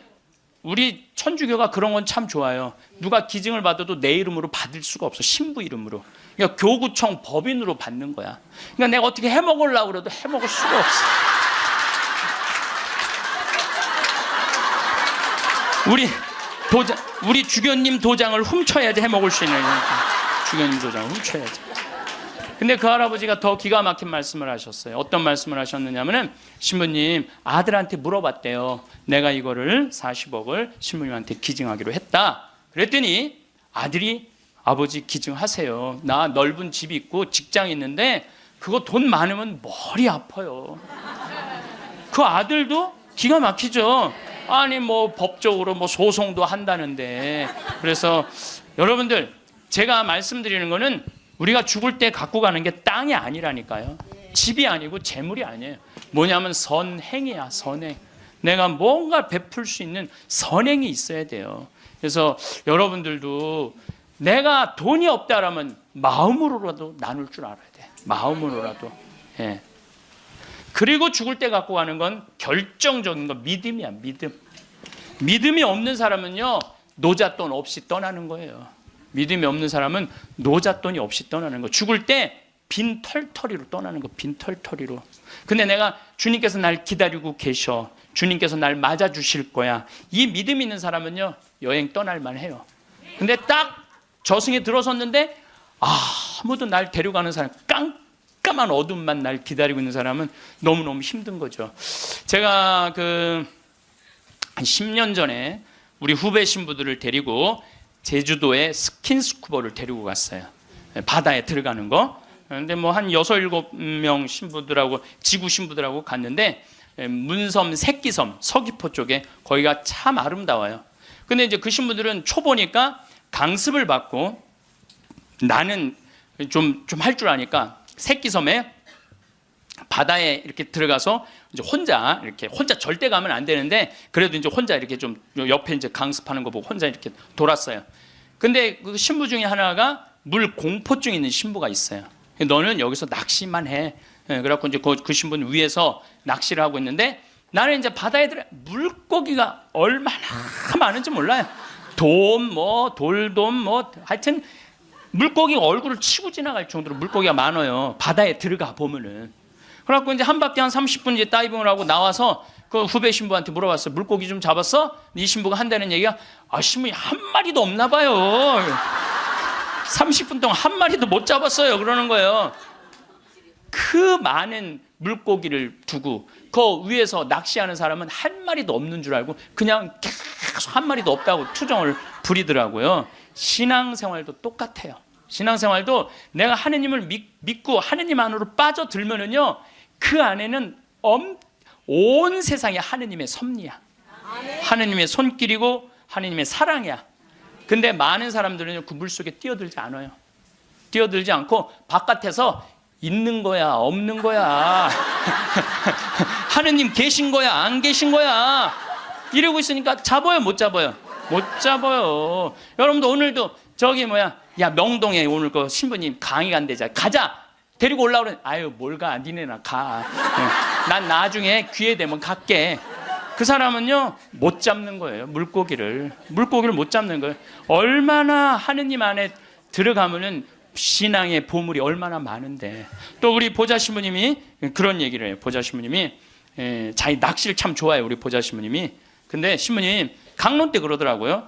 Speaker 1: 우리 천주교가 그런 건 참 좋아요. 누가 기증을 받아도 내 이름으로 받을 수가 없어. 신부 이름으로. 그러니까 교구청 법인으로 받는 거야. 그러니까 내가 어떻게 해먹으려고 그래도 해먹을 수가 없어. 우리 주교님 도장을 훔쳐야지 해먹을 수 있는 거니까. 주교님 도장을 훔쳐야지. 근데 그 할아버지가 더 기가 막힌 말씀을 하셨어요. 어떤 말씀을 하셨느냐면은 신부님 아들한테 물어봤대요. 내가 이거를 40억을 신부님한테 기증하기로 했다. 그랬더니 아들이 아버지 기증하세요. 나 넓은 집이 있고 직장이 있는데 그거 돈 많으면 머리 아파요. 그 아들도 기가 막히죠. 아니 뭐 법적으로 뭐 소송도 한다는데. 그래서 여러분들 제가 말씀드리는 거는 우리가 죽을 때 갖고 가는 게 땅이 아니라니까요. 집이 아니고 재물이 아니에요. 뭐냐면 선행이야. 선행. 내가 뭔가 베풀 수 있는 선행이 있어야 돼요. 그래서 여러분들도 내가 돈이 없다라면 마음으로라도 나눌 줄 알아야 돼. 마음으로라도. 예. 그리고 죽을 때 갖고 가는 건 결정적인 건 믿음이야. 믿음이 없는 사람은요 노잣돈 없이 떠나는 거예요. 믿음이 없는 사람은 노잣돈이 없이 떠나는 거. 죽을 때 빈 털터리로 떠나는 거. 빈 털터리로. 근데 내가 주님께서 날 기다리고 계셔. 주님께서 날 맞아주실 거야. 이 믿음 있는 사람은요 여행 떠날만 해요. 근데 딱 저승에 들어섰는데 아무도 날 데려가는 사람, 깜깜한 어둠만 날 기다리고 있는 사람은 너무너무 힘든 거죠. 제가 한 10년 전에 우리 후배 신부들을 데리고 제주도에 스킨스쿠버를 데리고 갔어요. 바다에 들어가는 거. 그런데 뭐 한 6, 7명 신부들하고 지구 신부들하고 갔는데 문섬, 새끼섬, 서귀포 쪽에 거기가 참 아름다워요. 근데 이제 그 신부들은 초보니까 강습을 받고 나는 좀 할 줄 아니까 새끼섬에 바다에 이렇게 들어가서 이제 혼자 절대 가면 안 되는데 그래도 이제 혼자 이렇게 좀 옆에 이제 강습하는 거 보고 혼자 이렇게 돌았어요. 근데 그 신부 중에 하나가 물 공포증 있는 신부가 있어요. 너는 여기서 낚시만 해. 그래갖고 이제 그 신부는 위에서 낚시를 하고 있는데 나는 이제 바다에 들어 물고기가 얼마나 많은지 몰라요. 돌돔 하여튼 물고기가 얼굴을 치고 지나갈 정도로 물고기가 많아요. 바다에 들어가 보면은. 그래갖고 이제 한 바퀴 한 30분 이제 다이빙을 하고 나와서 그 후배 신부한테 물어봤어요. 물고기 좀 잡았어? 이 신부가 한다는 얘기가 신부님 한 마리도 없나 봐요. 30분 동안 한 마리도 못 잡았어요. 그러는 거예요. 그 많은 물고기를 두고 그 위에서 낚시하는 사람은 한 마리도 없는 줄 알고 그냥 계속 한 마리도 없다고 투정을 부리더라고요. 신앙생활도 똑같아요. 신앙생활도 내가 하느님을 믿고 하느님 안으로 빠져들면은요 그 안에는 온 세상이 하느님의 섭리야. 하느님의 손길이고 하느님의 사랑이야. 근데 많은 사람들은 그 물속에 뛰어들지 않아요. 뛰어들지 않고 바깥에서 있는 거야 없는 거야 하느님 계신 거야 안 계신 거야 이러고 있으니까 잡아요 못 잡아요? 못 잡아요. 여러분도 오늘도 야 명동에 오늘 그 신부님 강의 간대자 가자 데리고 올라오래 아유 뭘 가 니네나 가. 난 나중에 기회 되면 갈게. 그 사람은요 못 잡는 거예요. 물고기를 못 잡는 거예요. 얼마나 하느님 안에 들어가면은 신앙의 보물이 얼마나 많은데. 또 우리 보좌 신부님이 그런 얘기를 해요. 보좌 신부님이 자기 낚시를 참 좋아해요. 우리 보좌 신부님이. 근데 신부님 강론 때 그러더라고요.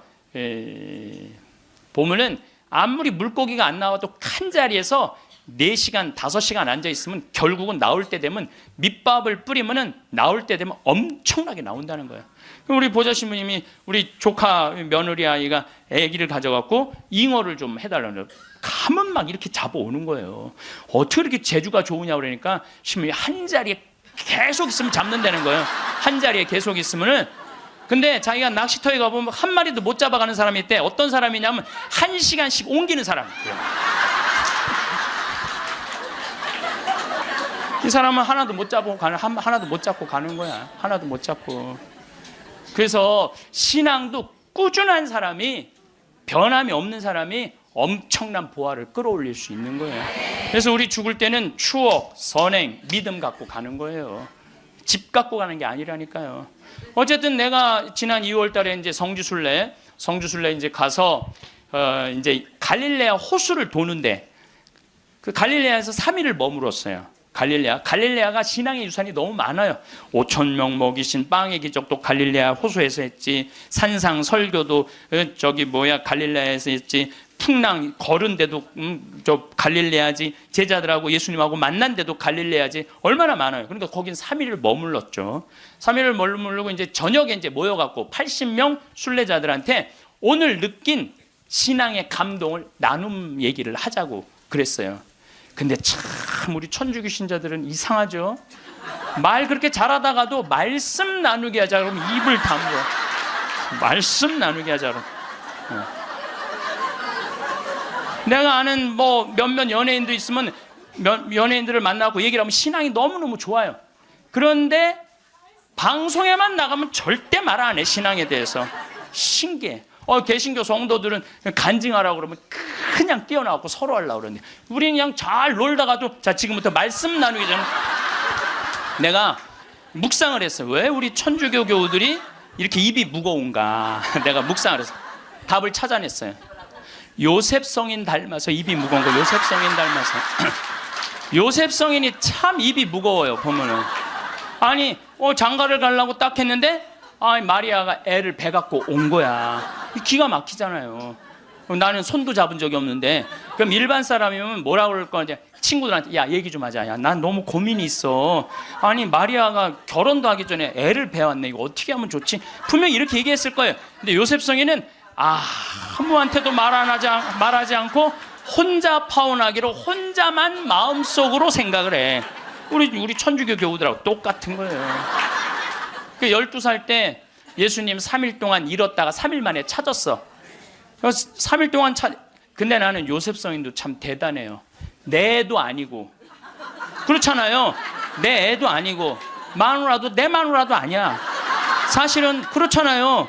Speaker 1: 보면은 아무리 물고기가 안 나와도 한 자리에서 4시간, 5시간 앉아있으면 결국은 나올 때 되면 밑밥을 뿌리면은 나올 때 되면 엄청나게 나온다는 거예요. 우리 보좌 신부님이 우리 조카 며느리 아이가 아기를 가져갖고 잉어를 좀 해달라는 거예요. 가면 막 이렇게 잡아오는 거예요. 어떻게 이렇게 재주가 좋으냐 그러니까 신부님이 한 자리에 계속 있으면 잡는다는 거예요. 한 자리에 계속 있으면은. 근데 자기가 낚시터에 가보면 한 마리도 못 잡아가는 사람이 있대. 어떤 사람이냐면 1시간씩 옮기는 사람이에요. 이 사람은 하나도 못 잡고 가는 거야. 하나도 못 잡고. 그래서 신앙도 꾸준한 사람이, 변함이 없는 사람이 엄청난 보화를 끌어올릴 수 있는 거예요. 그래서 우리 죽을 때는 추억, 선행, 믿음 갖고 가는 거예요. 집 갖고 가는 게 아니라니까요. 어쨌든 내가 지난 2월 달에 이제 성주순례 이제 가서 이제 갈릴레아 호수를 도는데 그 갈릴레아에서 3일을 머물었어요. 갈릴레아가 신앙의 유산이 너무 많아요. 5,000명 먹이신 빵의 기적도 갈릴레아 호수에서 했지. 산상 설교도 갈릴레아에서 했지. 풍랑 걸은 데도 저 갈릴레아지. 제자들하고 예수님하고 만난 데도 갈릴레아지. 얼마나 많아요. 그러니까 거긴 3일을 머물렀죠. 3일을 머물고 이제 저녁에 이제 모여갖고 80명 순례자들한테 오늘 느낀 신앙의 감동을 나눔 얘기를 하자고 그랬어요. 근데 참 우리 천주교 신자들은 이상하죠. 말 그렇게 잘하다가도 말씀 나누게 하자 그러면 입을 다물어. 말씀 나누게 하자 그러면. 내가 아는 뭐 몇몇 연예인도 있으면 연예인들을 만나고 얘기를 하면 신앙이 너무너무 좋아요. 그런데 방송에만 나가면 절대 말 안 해. 신앙에 대해서. 신기해. 개신교 성도들은 간증하라고 그러면 그냥 뛰어나왔고 서로 하려고 그러는데 우리는 그냥 잘 놀다가도 자 지금부터 말씀 나누기 전에 내가 묵상을 했어요. 왜 우리 천주교 교우들이 이렇게 입이 무거운가. 내가 묵상을 해서 답을 찾아냈어요. 요셉 성인 닮아서 입이 무거운 거. 요셉 성인 닮아서. 요셉 성인이 참 입이 무거워요. 보면은 아니 장가를 가려고 딱 했는데 마리아가 애를 배 갖고 온 거야. 기가 막히잖아요. 나는 손도 잡은 적이 없는데 그럼 일반 사람이면 뭐라 그럴 거냐. 친구들한테 야 얘기 좀 하자. 야, 난 너무 고민이 있어. 아니 마리아가 결혼도 하기 전에 애를 배웠네. 이거 어떻게 하면 좋지? 분명히 이렇게 얘기했을 거예요. 근데 요셉 성인은 아무한테도 말하지 않고 혼자 파혼하기로 혼자만 마음속으로 생각을 해. 우리 천주교 교우들하고 똑같은 거예요. 그 12살 때 예수님 3일 동안 잃었다가 3일 만에 찾았어. 3일 동안 근데 나는 요셉 성인도 참 대단해요. 내 애도 아니고 그렇잖아요. 내 애도 아니고 마누라도 내 마누라도 아니야. 사실은 그렇잖아요.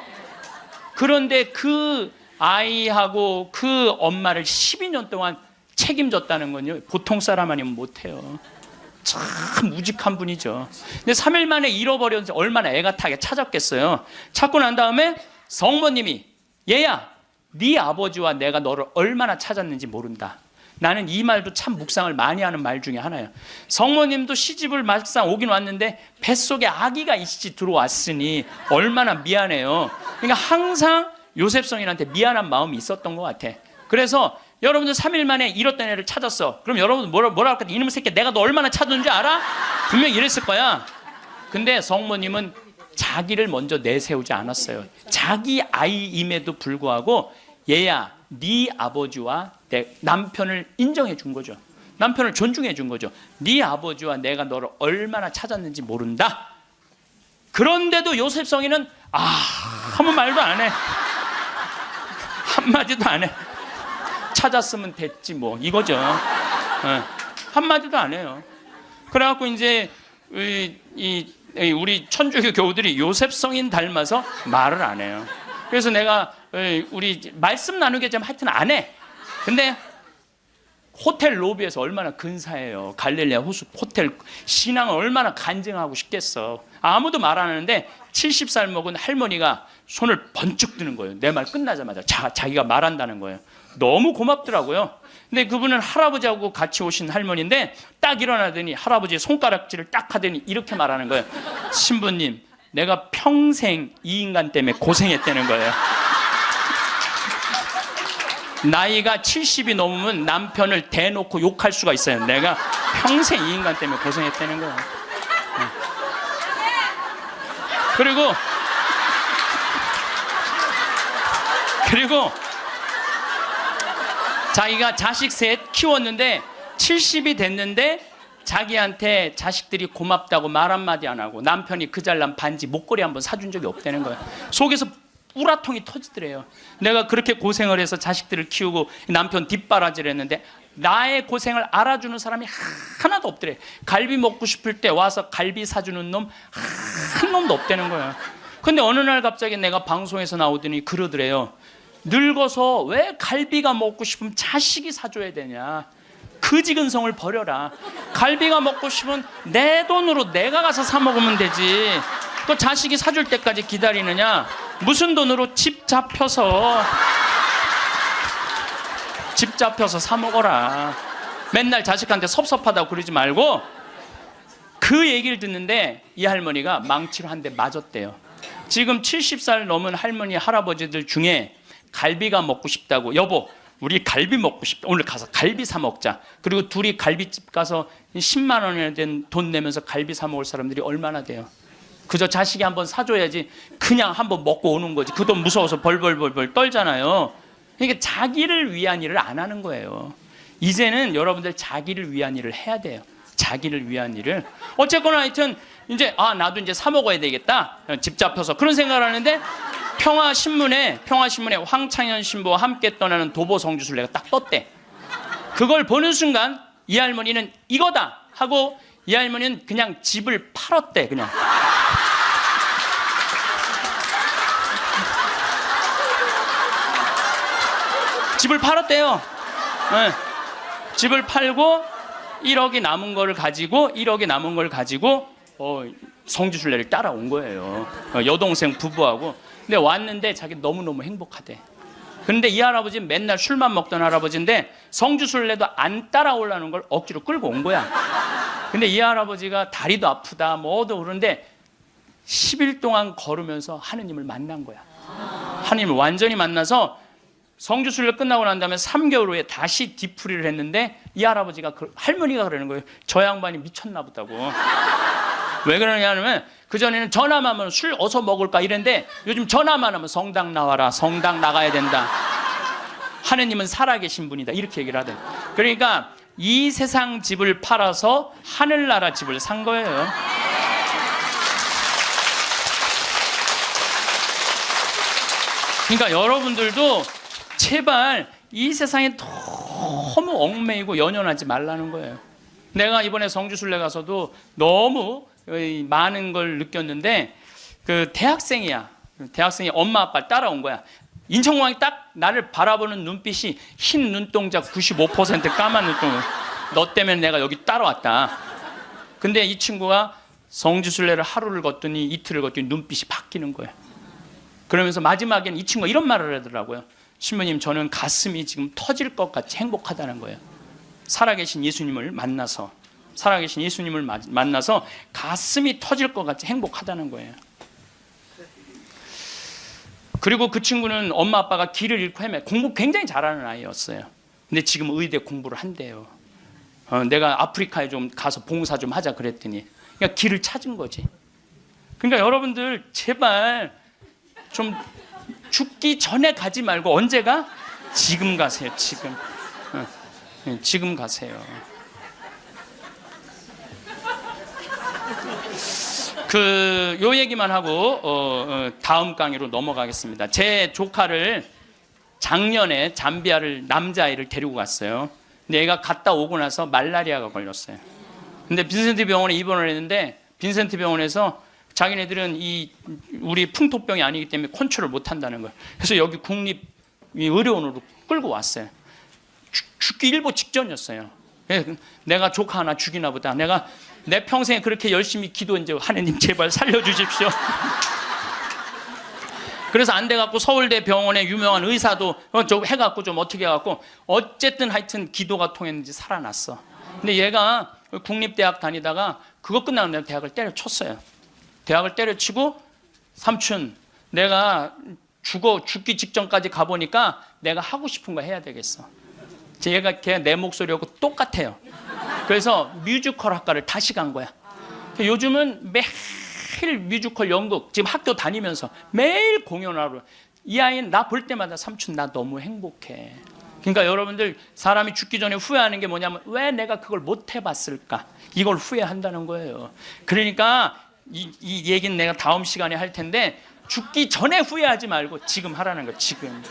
Speaker 1: 그런데 그 아이하고 그 엄마를 12년 동안 책임졌다는 건요. 보통 사람 아니면 못해요. 참 우직한 분이죠. 근데 3일 만에 잃어버렸는데 얼마나 애가 타게 찾았겠어요. 찾고 난 다음에 성모님이 얘야 네 아버지와 내가 너를 얼마나 찾았는지 모른다. 나는 이 말도 참 묵상을 많이 하는 말 중에 하나예요. 성모님도 시집을 막상 오긴 왔는데 뱃속에 아기가 이씨 들어왔으니 얼마나 미안해요. 그러니까 항상 요셉 성인한테 미안한 마음이 있었던 것 같아. 그래서 여러분들 3일 만에 잃었던 애를 찾았어. 그럼 여러분들 뭐라 할까? 이놈의 새끼 내가 너 얼마나 찾았는지 알아? 분명히 이랬을 거야. 근데 성모님은 자기를 먼저 내세우지 않았어요. 자기 아이임에도 불구하고 얘야 네 아버지와 내 남편을 인정해 준 거죠. 남편을 존중해 준 거죠. 네 아버지와 내가 너를 얼마나 찾았는지 모른다. 그런데도 요셉 성인은 아무 말도 안 해. 한마디도 안 해. 찾았으면 됐지 뭐 이거죠. 한마디도 안 해요. 그래갖고 이제 우리 천주교 교우들이 요셉 성인 닮아서 말을 안 해요. 그래서 내가 우리 말씀 나누게 좀 하여튼 안 해. 근데 호텔 로비에서 얼마나 근사해요. 갈릴레아 호수 호텔 신앙을 얼마나 간증하고 싶겠어. 아무도 말 안 하는데 70살 먹은 할머니가 손을 번쩍 드는 거예요. 내 말 끝나자마자 자기가 말한다는 거예요. 너무 고맙더라고요. 근데 그분은 할아버지하고 같이 오신 할머니인데 딱 일어나더니 할아버지의 손가락질을 딱 하더니 이렇게 말하는 거예요. 신부님, 내가 평생 이 인간 때문에 고생했다는 거예요. 나이가 70이 넘으면 남편을 대놓고 욕할 수가 있어요. 내가 평생 이 인간 때문에 고생했다는 거예요. 그리고 자기가 자식 셋 키웠는데 70이 됐는데 자기한테 자식들이 고맙다고 말 한마디 안 하고 남편이 그 잘난 반지 목걸이 한번 사준 적이 없다는 거예요. 속에서 우라통이 터지더래요. 내가 그렇게 고생을 해서 자식들을 키우고 남편 뒷바라지를 했는데 나의 고생을 알아주는 사람이 하나도 없더래. 갈비 먹고 싶을 때 와서 갈비 사주는 놈 한 놈도 없다는 거예요. 근데 어느 날 갑자기 내가 방송에서 나오더니 그러더래요. 늙어서 왜 갈비가 먹고 싶으면 자식이 사줘야 되냐. 그 지근성을 버려라. 갈비가 먹고 싶으면 내 돈으로 내가 가서 사 먹으면 되지. 그 자식이 사줄 때까지 기다리느냐. 무슨 돈으로 집 잡혀서 사 먹어라. 맨날 자식한테 섭섭하다고 그러지 말고. 그 얘기를 듣는데 이 할머니가 망치로 한 대 맞았대요. 지금 70살 넘은 할머니 할아버지들 중에 갈비가 먹고 싶다고, 여보 우리 갈비 먹고 싶다, 오늘 가서 갈비 사 먹자. 그리고 둘이 갈비집 가서 10만 원이나 된 돈 내면서 갈비 사 먹을 사람들이 얼마나 돼요? 그저 자식이 한번 사줘야지 그냥 한번 먹고 오는 거지. 그 돈 무서워서 벌벌벌벌 떨잖아요. 그러니까 자기를 위한 일을 안 하는 거예요. 이제는 여러분들 자기를 위한 일을 해야 돼요. 자기를 위한 일을. 어쨌거나 하여튼 이제 나도 이제 사 먹어야 되겠다. 집 잡혀서 그런 생각을 하는데 평화신문에 황창현 신부와 함께 떠나는 도보 성주순례가 딱 떴대. 그걸 보는 순간 이 할머니는 이거다 하고 이 할머니는 그냥 집을 팔았대. 그냥. 집을 팔았대요. 네. 집을 팔고 1억이 남은 걸 가지고 성주순례를 따라온 거예요. 여동생 부부하고. 근데 왔는데 자기 너무너무 행복하대. 그런데 이 할아버지는 맨날 술만 먹던 할아버지인데 성주순례도 안 따라오려는 걸 억지로 끌고 온 거야. 근데 이 할아버지가 다리도 아프다 뭐도 그러는데 10일 동안 걸으면서 하느님을 만난 거야. 하느님을 완전히 만나서 성주순례 끝나고 난 다음에 3개월 후에 다시 뒤풀이를 했는데 이 할아버지가 할머니가 그러는 거예요. 저 양반이 미쳤나 보다고. 왜 그러냐면 그전에는 전화만 하면 술 어서 먹을까 이랬는데 요즘 전화만 하면 성당 나와라, 성당 나가야 된다, 하느님은 살아계신 분이다, 이렇게 얘기를 하대. 그러니까 이 세상 집을 팔아서 하늘나라 집을 산 거예요. 그러니까 여러분들도 제발 이 세상에 너무 얽매이고 연연하지 말라는 거예요. 내가 이번에 성주순례 가서도 너무 많은 걸 느꼈는데 그 대학생이 엄마 아빠를 따라온 거야. 인천공항이 딱 나를 바라보는 눈빛이 흰 눈동자 95% 까만 눈동자. 너 때문에 내가 여기 따라왔다. 근데 이 친구가 성주순례를 하루를 걷더니 이틀을 걷더니 눈빛이 바뀌는 거예요. 그러면서 마지막에는 이 친구가 이런 말을 하더라고요. 신부님, 저는 가슴이 지금 터질 것 같이 행복하다는 거예요. 살아계신 예수님을 만나서 가슴이 터질 것 같이 행복하다는 거예요. 그리고 그 친구는 엄마 아빠가 길을 잃고 공부 굉장히 잘하는 아이였어요. 근데 지금 의대 공부를 한대요. 내가 아프리카에 좀 가서 봉사 좀 하자 그랬더니 그러니까 길을 찾은 거지. 그러니까 여러분들 제발 좀 죽기 전에 가지 말고 언제가? 지금 가세요. 지금 가세요. 요 얘기만 하고 다음 강의로 넘어가겠습니다. 제 조카를 작년에 잠비아를 남자아이를 데리고 갔어요. 근데 얘가 갔다 오고 나서 말라리아가 걸렸어요. 근데 빈센트 병원에 입원을 했는데 빈센트 병원에서 자기네들은 우리 풍토병이 아니기 때문에 컨트롤 못 한다는 거예요. 그래서 여기 국립 의료원으로 끌고 왔어요. 죽기 일보 직전이었어요. 내가 조카 하나 죽이나 보다. 내가 내 평생에 그렇게 열심히 기도했는데 하나님 제발 살려주십시오. 그래서 안 돼갖고 서울대 병원에 유명한 의사도 해갖고 좀 어떻게 해갖고 어쨌든 하여튼 기도가 통했는지 살아났어. 근데 얘가 국립대학 다니다가 그거 끝나고 내가 대학을 때려쳤어요. 대학을 때려치고 삼촌 내가 죽기 직전까지 가보니까 내가 하고 싶은 거 해야 되겠어. 걔가 내 목소리하고 똑같아요. 그래서 뮤지컬 학과를 다시 간 거야. 요즘은 매일 뮤지컬 연극 지금 학교 다니면서 매일 공연하러. 이 아이는 나 볼 때마다 삼촌 나 너무 행복해. 그러니까 여러분들 사람이 죽기 전에 후회하는 게 뭐냐면 왜 내가 그걸 못 해봤을까, 이걸 후회한다는 거예요. 그러니까 이 얘기는 내가 다음 시간에 할 텐데 죽기 전에 후회하지 말고 지금 하라는 거. 지금.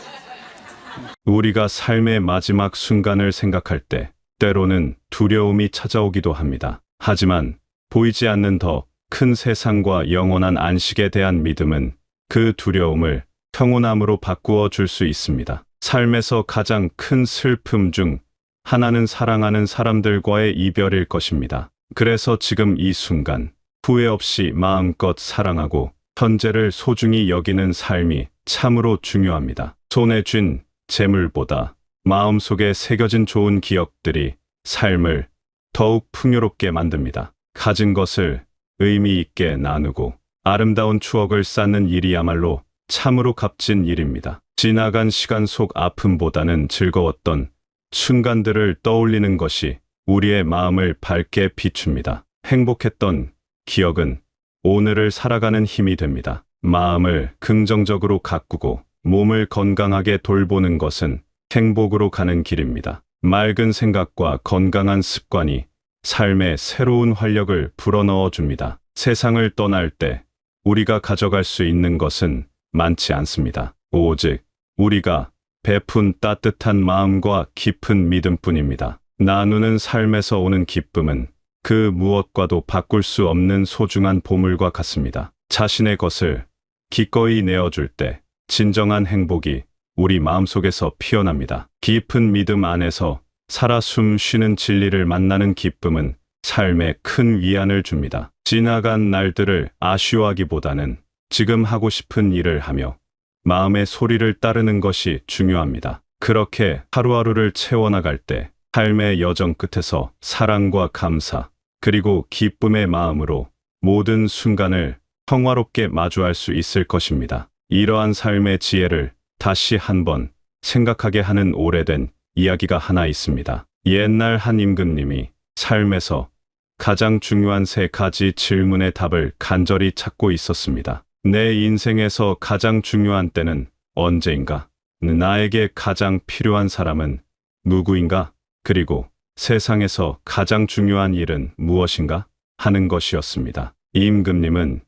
Speaker 2: 우리가 삶의 마지막 순간을 생각할 때 때로는 두려움이 찾아오기도 합니다. 하지만 보이지 않는 더 큰 세상과 영원한 안식에 대한 믿음은 그 두려움을 평온함으로 바꾸어 줄 수 있습니다. 삶에서 가장 큰 슬픔 중 하나는 사랑하는 사람들과의 이별일 것입니다. 그래서 지금 이 순간 후회 없이 마음껏 사랑하고 현재를 소중히 여기는 삶이 참으로 중요합니다. 손에 쥔 재물보다 마음속에 새겨진 좋은 기억들이 삶을 더욱 풍요롭게 만듭니다. 가진 것을 의미 있게 나누고 아름다운 추억을 쌓는 일이야말로 참으로 값진 일입니다. 지나간 시간 속 아픔보다는 즐거웠던 순간들을 떠올리는 것이 우리의 마음을 밝게 비춥니다. 행복했던 기억은 오늘을 살아가는 힘이 됩니다. 마음을 긍정적으로 가꾸고 몸을 건강하게 돌보는 것은 행복으로 가는 길입니다. 맑은 생각과 건강한 습관이 삶에 새로운 활력을 불어넣어 줍니다. 세상을 떠날 때 우리가 가져갈 수 있는 것은 많지 않습니다. 오직 우리가 베푼 따뜻한 마음과 깊은 믿음뿐입니다. 나누는 삶에서 오는 기쁨은 그 무엇과도 바꿀 수 없는 소중한 보물과 같습니다. 자신의 것을 기꺼이 내어줄 때 진정한 행복이 우리 마음속에서 피어납니다. 깊은 믿음 안에서 살아 숨 쉬는 진리를 만나는 기쁨은 삶에 큰 위안을 줍니다. 지나간 날들을 아쉬워하기보다는 지금 하고 싶은 일을 하며 마음의 소리를 따르는 것이 중요합니다. 그렇게 하루하루를 채워나갈 때 삶의 여정 끝에서 사랑과 감사 그리고 기쁨의 마음으로 모든 순간을 평화롭게 마주할 수 있을 것입니다. 이러한 삶의 지혜를 다시 한번 생각하게 하는 오래된 이야기가 하나 있습니다. 옛날 한 임금님이 삶에서 가장 중요한 3가지 질문의 답을 간절히 찾고 있었습니다. 내 인생에서 가장 중요한 때는 언제인가? 나에게 가장 필요한 사람은 누구인가? 그리고 세상에서 가장 중요한 일은 무엇인가? 하는 것이었습니다. 임금님은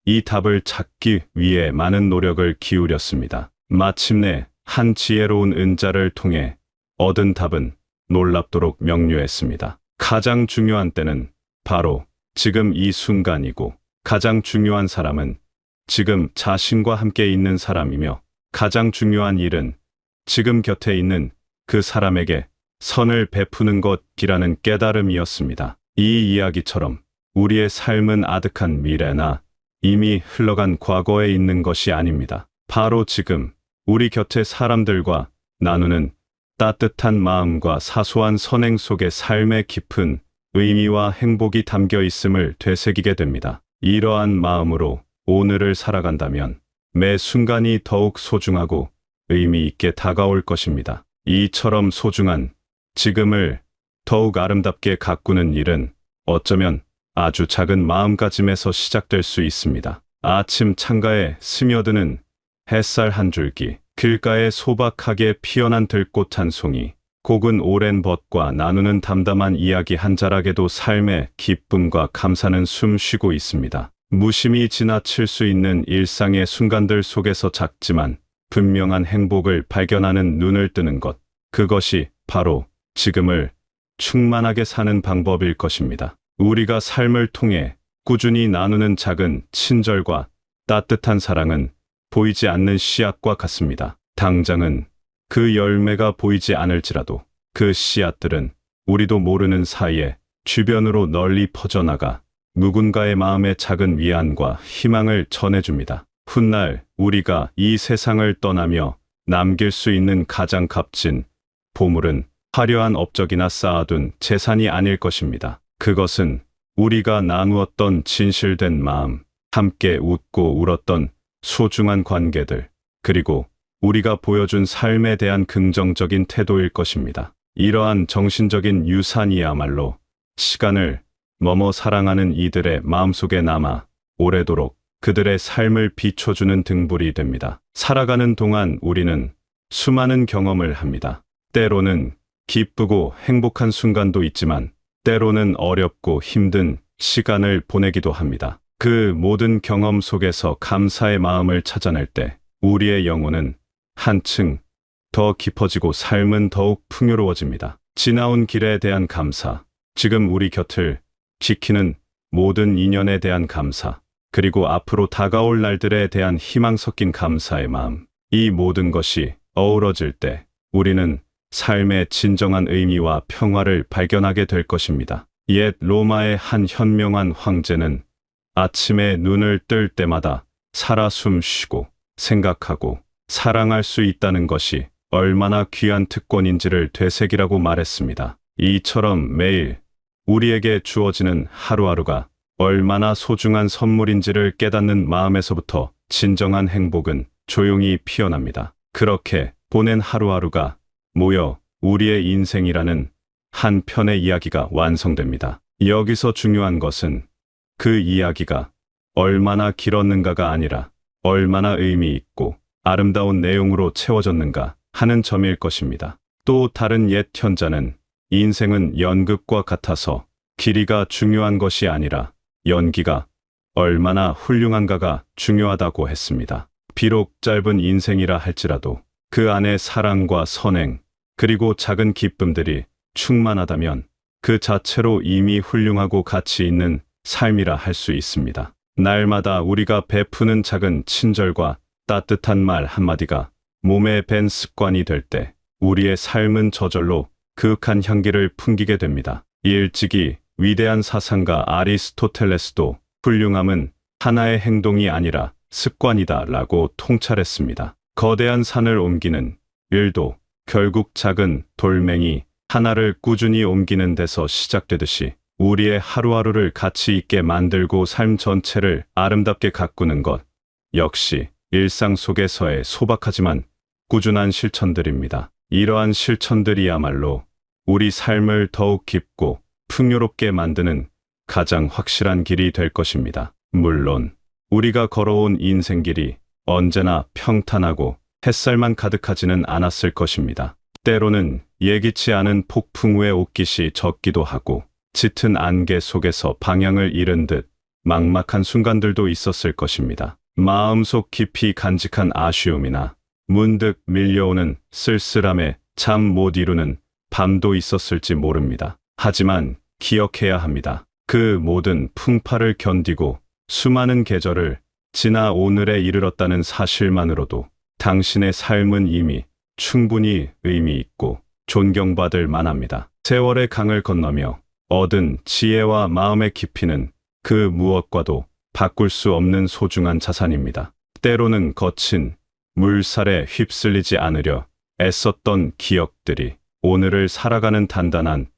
Speaker 2: 이 답을 찾기 위해 많은 노력을 기울였습니다. 마침내 한 지혜로운 은자를 통해 얻은 답은 놀랍도록 명료했습니다. 가장 중요한 때는 바로 지금 이 순간이고 가장 중요한 사람은 지금 자신과 함께 있는 사람이며 가장 중요한 일은 지금 곁에 있는 그 사람에게 선을 베푸는 것이라는 깨달음이었습니다. 이 이야기처럼 우리의 삶은 아득한 미래나 이미 흘러간 과거에 있는 것이 아닙니다. 바로 지금 우리 곁의 사람들과 나누는 따뜻한 마음과 사소한 선행 속에 삶의 깊은 의미와 행복이 담겨 있음을 되새기게 됩니다. 이러한 마음으로 오늘을 살아간다면 매 순간이 더욱 소중하고 의미 있게 다가올 것입니다. 이처럼 소중한 지금을 더욱 아름답게 가꾸는 일은 어쩌면 아주 작은 마음가짐에서 시작될 수 있습니다. 아침 창가에 스며드는 햇살 한 줄기, 길가에 소박하게 피어난 들꽃 한 송이, 고운 오랜 벗과 나누는 담담한 이야기 한 자락에도 삶의 기쁨과 감사는 숨쉬고 있습니다. 무심히 지나칠 수 있는 일상의 순간들 속에서 작지만 분명한 행복을 발견하는 눈을 뜨는 것, 그것이 바로 지금을 충만하게 사는 방법일 것입니다. 우리가 삶을 통해 꾸준히 나누는 작은 친절과 따뜻한 사랑은 보이지 않는 씨앗과 같습니다. 당장은 그 열매가 보이지 않을지라도 그 씨앗들은 우리도 모르는 사이에 주변으로 널리 퍼져나가 누군가의 마음에 작은 위안과 희망을 전해줍니다. 훗날 우리가 이 세상을 떠나며 남길 수 있는 가장 값진 보물은 화려한 업적이나 쌓아둔 재산이 아닐 것입니다. 그것은 우리가 나누었던 진실된 마음, 함께 웃고 울었던 소중한 관계들, 그리고 우리가 보여준 삶에 대한 긍정적인 태도일 것입니다. 이러한 정신적인 유산이야말로 시간을 넘어 사랑하는 이들의 마음속에 남아 오래도록 그들의 삶을 비춰주는 등불이 됩니다. 살아가는 동안 우리는 수많은 경험을 합니다. 때로는 기쁘고 행복한 순간도 있지만 때로는 어렵고 힘든 시간을 보내기도 합니다. 그 모든 경험 속에서 감사의 마음을 찾아낼 때 우리의 영혼은 한층 더 깊어지고 삶은 더욱 풍요로워집니다. 지나온 길에 대한 감사, 지금 우리 곁을 지키는 모든 인연에 대한 감사, 그리고 앞으로 다가올 날들에 대한 희망 섞인 감사의 마음. 이 모든 것이 어우러질 때 우리는 삶의 진정한 의미와 평화를 발견하게 될 것입니다. 옛 로마의 한 현명한 황제는 아침에 눈을 뜰 때마다 살아 숨쉬고 생각하고 사랑할 수 있다는 것이 얼마나 귀한 특권인지를 되새기라고 말했습니다. 이처럼 매일 우리에게 주어지는 하루하루가 얼마나 소중한 선물인지를 깨닫는 마음에서부터 진정한 행복은 조용히 피어납니다. 그렇게 보낸 하루하루가 모여 우리의 인생이라는 한 편의 이야기가 완성됩니다. 여기서 중요한 것은 그 이야기가 얼마나 길었는가가 아니라 얼마나 의미 있고 아름다운 내용으로 채워졌는가 하는 점일 것입니다. 또 다른 옛 현자는 인생은 연극과 같아서 길이가 중요한 것이 아니라 연기가 얼마나 훌륭한가가 중요하다고 했습니다. 비록 짧은 인생이라 할지라도 그 안에 사랑과 선행, 그리고 작은 기쁨들이 충만하다면 그 자체로 이미 훌륭하고 가치 있는 삶이라 할 수 있습니다. 날마다 우리가 베푸는 작은 친절과 따뜻한 말 한마디가 몸에 밴 습관이 될 때 우리의 삶은 저절로 그윽한 향기를 풍기게 됩니다. 일찍이 위대한 사상가 아리스토텔레스도 훌륭함은 하나의 행동이 아니라 습관이다 라고 통찰했습니다. 거대한 산을 옮기는 일도 결국 작은 돌멩이 하나를 꾸준히 옮기는 데서 시작되듯이 우리의 하루하루를 가치 있게 만들고 삶 전체를 아름답게 가꾸는 것 역시 일상 속에서의 소박하지만 꾸준한 실천들입니다. 이러한 실천들이야말로 우리 삶을 더욱 깊고 풍요롭게 만드는 가장 확실한 길이 될 것입니다. 물론 우리가 걸어온 인생길이 언제나 평탄하고 햇살만 가득하지는 않았을 것입니다. 때로는 예기치 않은 폭풍우의 옷깃이 젖기도 하고 짙은 안개 속에서 방향을 잃은 듯 막막한 순간들도 있었을 것입니다. 마음속 깊이 간직한 아쉬움이나 문득 밀려오는 쓸쓸함에 잠 못 이루는 밤도 있었을지 모릅니다. 하지만 기억해야 합니다. 그 모든 풍파를 견디고 수많은 계절을 지나 오늘에 이르렀다는 사실만으로도 당신의 삶은 이미 충분히 의미 있고 존경받을 만합니다. 세월의 강을 건너며 얻은 지혜와 마음의 깊이는 그 무엇과도 바꿀 수 없는 소중한 자산입니다. 때로는 거친 물살에 휩쓸리지 않으려 애썼던 기억들이 오늘을 살아가는 단단한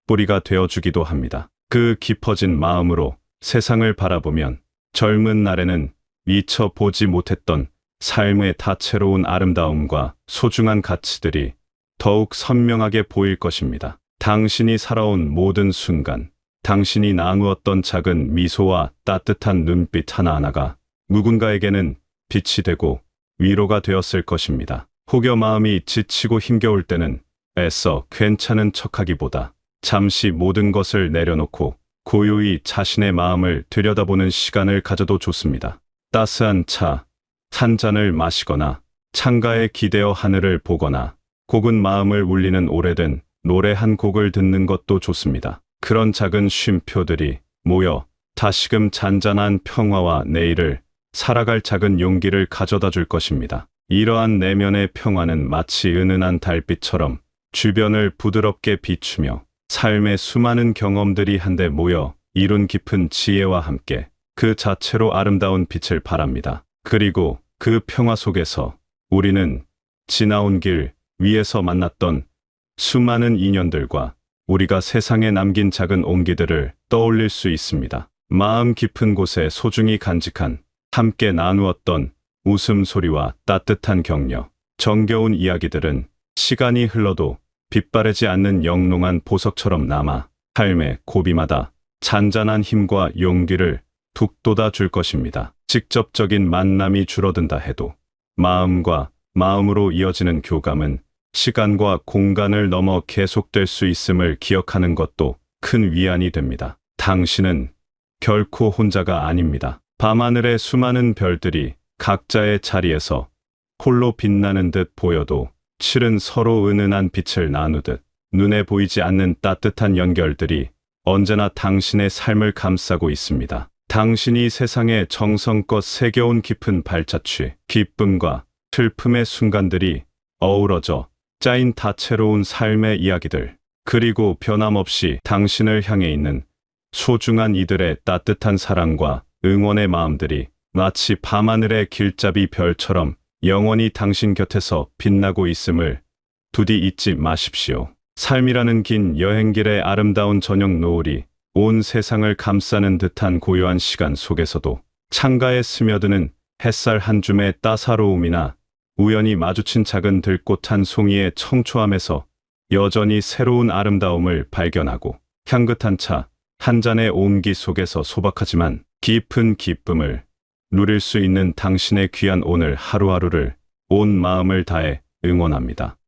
Speaker 2: 뿌리가 되어주기도 합니다. 그 깊어진 마음으로 세상을 바라보면 젊은 날에는 미처 보지 못했던 삶의 다채로운 아름다움과 소중한 가치들이 더욱 선명하게 보일 것입니다. 당신이 살아온 모든 순간, 당신이 나누었던 작은 미소와 따뜻한 눈빛 하나하나가 누군가에게는 빛이 되고 위로가 되었을 것입니다. 혹여 마음이 지치고 힘겨울 때는 애써 괜찮은 척하기보다 잠시 모든 것을 내려놓고 고요히 자신의 마음을 들여다보는 시간을 가져도 좋습니다. 따스한 차 한 잔을 마시거나 창가에 기대어 하늘을 보거나 혹은 마음을 울리는 오래된 노래 한 곡을 듣는 것도 좋습니다. 그런 작은 쉼표들이 모여 다시금 잔잔한 평화와 내일을 살아갈 작은 용기를 가져다 줄 것입니다. 이러한 내면의 평화는 마치 은은한 달빛처럼 주변을 부드럽게 비추며 삶의 수많은 경험들이 한데 모여 이룬 깊은 지혜와 함께 그 자체로 아름다운 빛을 발합니다. 그리고 그 평화 속에서 우리는 지나온 길 위에서 만났던 수많은 인연들과 우리가 세상에 남긴 작은 온기들을 떠올릴 수 있습니다. 마음 깊은 곳에 소중히 간직한 함께 나누었던 웃음소리와 따뜻한 격려, 정겨운 이야기들은 시간이 흘러도 빛바래지 않는 영롱한 보석처럼 남아 삶의 고비마다 잔잔한 힘과 용기를 북돋아 줄 것입니다. 직접적인 만남이 줄어든다 해도 마음과 마음으로 이어지는 교감은 시간과 공간을 넘어 계속될 수 있음을 기억하는 것도 큰 위안이 됩니다. 당신은 결코 혼자가 아닙니다. 밤하늘의 수많은 별들이 각자의 자리에서 홀로 빛나는 듯 보여도 실은 서로 은은한 빛을 나누듯 눈에 보이지 않는 따뜻한 연결들이 언제나 당신의 삶을 감싸고 있습니다. 당신이 세상에 정성껏 새겨온 깊은 발자취, 기쁨과 슬픔의 순간들이 어우러져 짜인 다채로운 삶의 이야기들, 그리고 변함없이 당신을 향해 있는 소중한 이들의 따뜻한 사랑과 응원의 마음들이 마치 밤하늘의 길잡이 별처럼 영원히 당신 곁에서 빛나고 있음을 부디 잊지 마십시오. 삶이라는 긴 여행길의 아름다운 저녁 노을이 온 세상을 감싸는 듯한 고요한 시간 속에서도 창가에 스며드는 햇살 한 줌의 따사로움이나 우연히 마주친 작은 들꽃 한 송이의 청초함에서 여전히 새로운 아름다움을 발견하고 향긋한 차 한 잔의 온기 속에서 소박하지만 깊은 기쁨을 누릴 수 있는 당신의 귀한 오늘 하루하루를 온 마음을 다해 응원합니다.